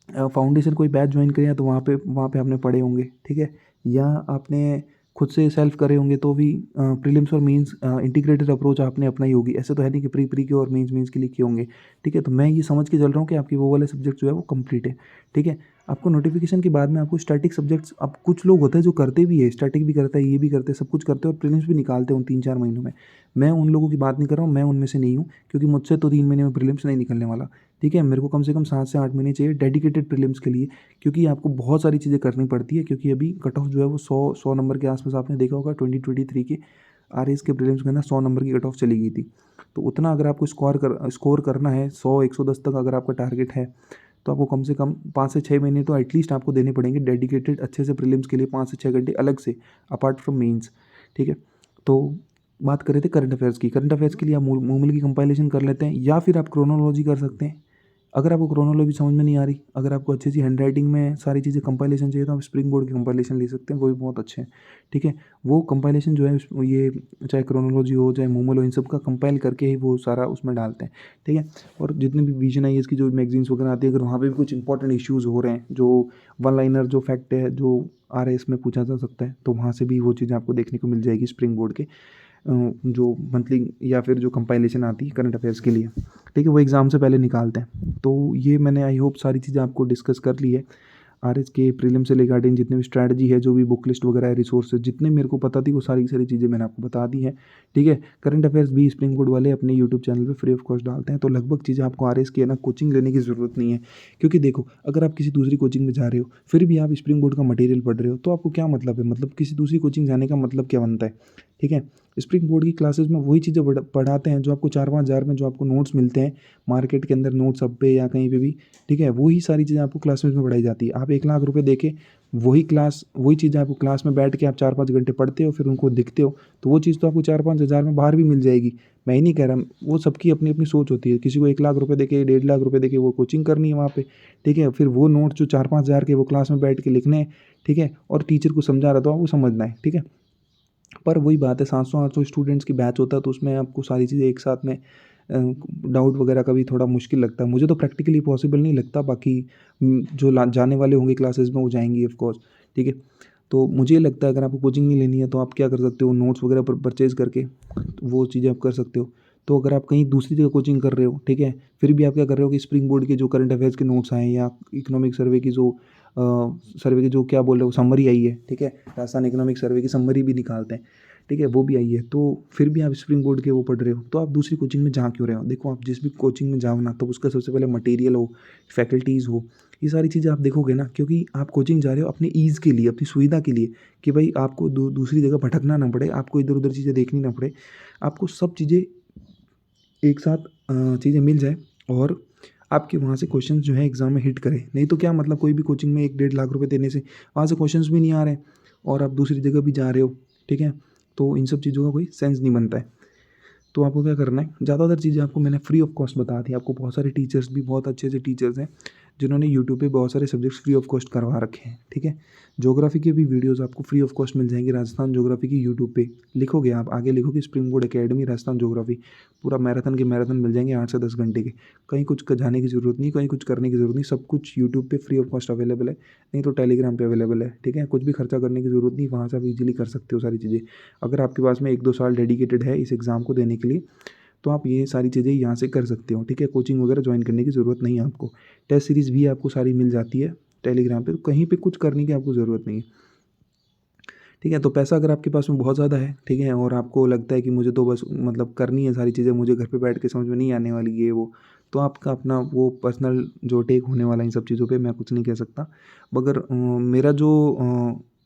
S1: फाउंडेशन कोई बैच ज्वाइन करिए तो वहाँ पे आपने पढ़े होंगे। ठीक है, या आपने
S2: खुद से सेल्फ करे होंगे तो भी प्रीलिम्स और मेंस इंटीग्रेटेड अप्रोच आपने अपनाई होगी। ऐसे तो है नहीं कि प्री के और मेंस के लिए किए होंगे, ठीक है। तो मैं ये समझ के चल रहा हूँ कि आपकी वो वाले सब्जेक्ट जो है वो कंप्लीट है, ठीक है। आपको नोटिफिकेशन के बाद में आपको स्टैटिक सब्जेक्ट्स, अब कुछ लोग होते हैं जो करते भी है, स्टैटिक भी करता है, ये भी करते हैं, सब कुछ करते हैं और प्रीलिम्स भी निकालते हैं उन 3-4 महीनों में। मैं उन लोगों की बात नहीं कर रहा हूँ, मैं उनमें से नहीं हूँ, क्योंकि मुझसे तो 3 महीने में प्रीलिम्स नहीं निकलने वाला, ठीक है। मेरे को कम से कम 7 से 8 महीने चाहिए डेडिकेटेड प्रीलिम्स के लिए, क्योंकि आपको बहुत सारी चीज़ें करनी पड़ती है, क्योंकि अभी कट ऑफ जो है वो 100 नंबर के आसपास आपने देखा होगा 2023 के आरएएस के प्रीलिम्स के अंदर 100 नंबर की कट ऑफ चली गई थी। तो उतना अगर आपको स्कोर करना है, 100-110 तक अगर आपका टारगेट है, तो आपको कम से कम 5 से 6 महीने तो एटलीस्ट आपको देने पड़ेंगे डेडिकेटेड अच्छे से प्रीलिम्स के लिए, 5 से 6 घंटे अलग से, अपार्ट फ्रॉम मेंस, ठीक है। तो बात कर रहे थे करंट अफेयर्स की। करंट अफेयर्स के लिए आप मूल की कंपाइलेशन कर लेते हैं, या फिर आप क्रोनोलॉजी कर सकते हैं। अगर आपको क्रोनोलॉजी समझ में नहीं आ रही, अगर आपको अच्छी सी हैंडराइटिंग में सारी चीज़ें कंपाइलेशन चाहिए, तो आप स्प्रिंग बोर्ड की कंपाइलेशन ले सकते हैं, वो भी बहुत अच्छे हैं, ठीक है। वो कंपाइलेशन जो है ये चाहे क्रोनोलॉजी हो चाहे मूमल हो, इन सब का कंपाइल करके ही वो सारा उसमें डालते हैं, ठीक है। और जितने भी विजन आई की जो मैगजीन्स वगैरह आती है, अगर वहाँ पे भी कुछ इंपॉर्टेंट इश्यूज़ हो रहे हैं, जो वन लाइनर जो फैक्ट है जो आरएएस में पूछा जा सकता है, तो वहाँ से भी वो चीज़ें आपको देखने को मिल जाएगी स्प्रिंग बोर्ड के जो मंथली या फिर जो कंपाइलेशन आती है करंट अफेयर्स के लिए, ठीक है। वो एग्ज़ाम से पहले निकालते हैं। तो ये मैंने आई होप सारी चीज़ें आपको डिस्कस कर ली है। आरएस के प्रीलिम से रिगार्डिंग जितने भी स्ट्रैटेजी है, जो भी बुक लिस्ट वगैरह है, रिसोर्सेज जितने मेरे को पता थी, वो सारी की सारी चीज़ें मैंने आपको बता दी है, ठीक है। करंट अफेयर्स भी स्प्रिंग बोर्ड वाले अपने यूट्यूब चैनल पे फ्री ऑफ कॉस्ट डालते हैं। तो लगभग चीज़ें आपको आरएस की है ना कोचिंग लेने की ज़रूरत नहीं है, क्योंकि देखो अगर आप किसी दूसरी कोचिंग में जा रहे हो, फिर भी आप स्प्रिंग बोर्ड का मटेरियल पढ़ रहे हो, तो आपको क्या मतलब है, मतलब किसी दूसरी कोचिंग जाने का मतलब क्या बनता है, ठीक है। स्प्रिंग बोर्ड की क्लासेस में वही चीज़ें पढ़ाते हैं जो आपको 4-5 हज़ार में जो आपको नोट्स मिलते हैं मार्केट के अंदर, नोट्स अब पे या कहीं पे भी, ठीक है। वही सारी चीज़ें आपको क्लासेस में पढ़ाई जाती है। आप 1 लाख रुपए देके वही चीज़ें आपको क्लास में बैठ के आप 4-5 घंटे पढ़ते हो, फिर उनको दिखते हो, तो वो चीज़ तो आपको 4-5 हज़ार में बाहर भी मिल जाएगी। मैं ही नहीं कह रहा, वो सबकी अपनी अपनी सोच होती है। किसी को 1 लाख रुपए देके 1.5 लाख रुपए देके वो कोचिंग करनी है वहाँ पे, ठीक है। फिर वो नोट जो 4-5 हज़ार के वो क्लास में बैठ के लिखने हैं, ठीक है, और टीचर को समझा रहा तो आपको समझना है, ठीक है। पर वही बात है, 700-800 स्टूडेंट्स की बैच होता है, तो उसमें आपको सारी चीज़ें एक साथ में डाउट वगैरह का भी थोड़ा मुश्किल लगता है। मुझे तो प्रैक्टिकली पॉसिबल नहीं लगता, बाकी जो जाने वाले होंगे क्लासेस में वो जाएंगे ऑफ कोर्स, ठीक है। तो मुझे ये लगता है अगर आपको कोचिंग नहीं लेनी है तो आप क्या कर सकते हो, नोट्स वगैरह पर परचेज़ करके तो वो चीज़ें आप कर सकते हो। तो अगर आप कहीं दूसरी जगह कोचिंग कर रहे हो, ठीक है, फिर भी आप क्या कर रहे हो कि स्प्रिंग बोर्ड के जो करंट अफेयर्स के नोट्स आए हैं, या इकोनॉमिक सर्वे की जो सर्वे की जो क्या बोल रहे हो समरी आई है, ठीक है, राजस्थान इकोनॉमिक सर्वे की समरी भी निकालते हैं, ठीक है, वो भी आई है। तो फिर भी आप स्प्रिंग बोर्ड के वो पढ़ रहे हो, तो आप दूसरी कोचिंग में जा क्यों रहे हो। देखो आप जिस भी कोचिंग में जाओ ना, तो उसका सबसे पहले मटेरियल हो, फैकल्टीज़ हो, ये सारी चीज़ें आप देखोगे ना, क्योंकि आप कोचिंग जा रहे हो अपनी ईज़ के लिए, अपनी सुविधा के लिए, कि भाई आपको दूसरी जगह भटकना ना पड़े, आपको इधर उधर चीज़ें देखनी ना पड़े, आपको सब चीज़ें एक साथ चीज़ें मिल जाए, और आपके वहाँ से क्वेश्चंस जो है एग्ज़ाम में हिट करें। नहीं तो क्या मतलब कोई भी कोचिंग में 1-1.5 लाख रुपए देने से वहाँ से क्वेश्चंस भी नहीं आ रहे हैं, और आप दूसरी जगह भी जा रहे हो, ठीक है। तो इन सब चीज़ों का कोई सेंस नहीं बनता है। तो आपको क्या करना है, ज़्यादातर चीज़ें आपको मैंने फ्री ऑफ कॉस्ट बता दी। आपको बहुत सारे टीचर्स भी, बहुत अच्छे अच्छे टीचर्स हैं जिन्होंने यूट्यूब पे बहुत सारे सब्जेक्ट्स फ्री ऑफ कॉस्ट करवा रखे हैं, ठीक है। ज्योग्राफी के भी वीडियोस आपको फ्री ऑफ कॉस्ट मिल जाएंगे राजस्थान ज्योग्राफी की यूट्यूब पे। लिखोगे आप आगे, लिखोगे spring board academy Rajasthan geography, पूरा मैराथन के मैराथन मिल जाएंगे 8 से 10 घंटे के। कहीं कुछ जाने की ज़रूरत नहीं, कहीं कुछ करने की ज़रूरत नहीं, सब कुछ यूट्यूब पे फ्री ऑफ कॉस्ट अवेलेबल है। नहीं तो टेलीग्राम पे अवेलेबल है, ठीक है। कुछ भी खर्चा करने की ज़रूरत नहीं, वहाँ से आप इजीली कर सकते हो सारी चीज़ें। अगर आपके पास में 1-2 साल डेडिकेटेड है इस एग्ज़ाम को देने के लिए, तो आप ये सारी चीज़ें यहाँ से कर सकते हो, ठीक है। कोचिंग वगैरह ज्वाइन करने की ज़रूरत नहीं है आपको। टेस्ट सीरीज़ भी आपको सारी मिल जाती है टेलीग्राम पे, तो कहीं पे कुछ करने की आपको ज़रूरत नहीं है, ठीक है। तो पैसा अगर आपके पास में बहुत ज़्यादा है, ठीक है, और आपको लगता है कि मुझे तो बस मतलब करनी है सारी चीज़ें, मुझे घर पे बैठ के समझ में नहीं आने वाली ये वो, तो आपका अपना वो पर्सनल जो टेक होने वाला इन सब चीज़ों पे मैं कुछ नहीं कह सकता। मगर मेरा जो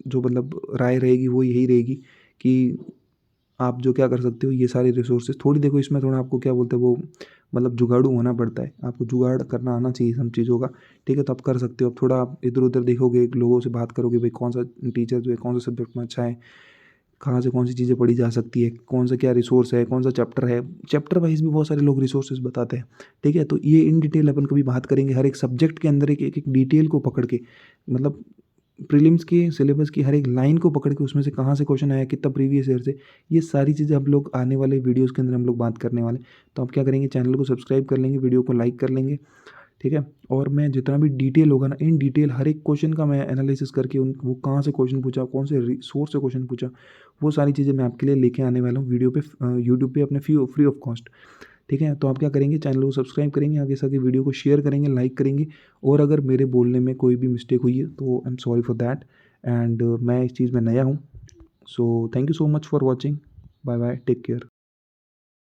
S2: मतलब राय रहेगी वो यही रहेगी कि आप जो क्या कर सकते हो, ये सारे रिसोर्सेज थोड़ी देखो, इसमें थोड़ा आपको क्या बोलते हैं वो, मतलब जुगाड़ू होना पड़ता है, आपको जुगाड़ करना आना चाहिए सब चीज़ों का, ठीक है। तो आप कर सकते हो। अब थोड़ा आप इधर उधर देखोगे, लोगों से बात करोगे, भाई कौन सा टीचर जो है कौन सा सब्जेक्ट में अच्छा है, कहाँ से कौन सी चीज़ें पढ़ी जा सकती है, कौन सा क्या रिसोर्स है, कौन सा चैप्टर है, चैप्टर वाइज भी बहुत सारे लोग रिसोर्सेज बताते हैं, ठीक है। तो ये इन डिटेल अपन कभी बात करेंगे, हर एक सब्जेक्ट के अंदर एक एक डिटेल को पकड़ के, मतलब प्रीलिम्स के सिलेबस की हर एक लाइन को पकड़ के उसमें से कहाँ से क्वेश्चन आया, कितना प्रीवियस ईयर से, ये सारी चीज़ें हम लोग आने वाले वीडियोस के अंदर हम लोग बात करने वाले। तो आप क्या करेंगे, चैनल को सब्सक्राइब कर लेंगे, वीडियो को लाइक कर लेंगे, ठीक है। और मैं जितना भी डिटेल होगा ना, इन डिटेल हर एक क्वेश्चन का मैं एनालिसिस करके उन वो कहाँ से क्वेश्चन पूछा, कौन से सोर्स से क्वेश्चन पूछा, वो सारी चीज़ें मैं आपके लिए लेके आने वाला हूँ वीडियो पे, यूट्यूब पे अपने फ्री ऑफ कॉस्ट। ठीक है। तो आप क्या करेंगे, चैनल को सब्सक्राइब करेंगे, आगे साथ वीडियो को शेयर करेंगे, लाइक करेंगे। और अगर मेरे बोलने में कोई भी मिस्टेक हुई है तो I am sorry for that. And मैं इस चीज़ में नया हूँ। So thank you so much for watching. Bye bye, take care.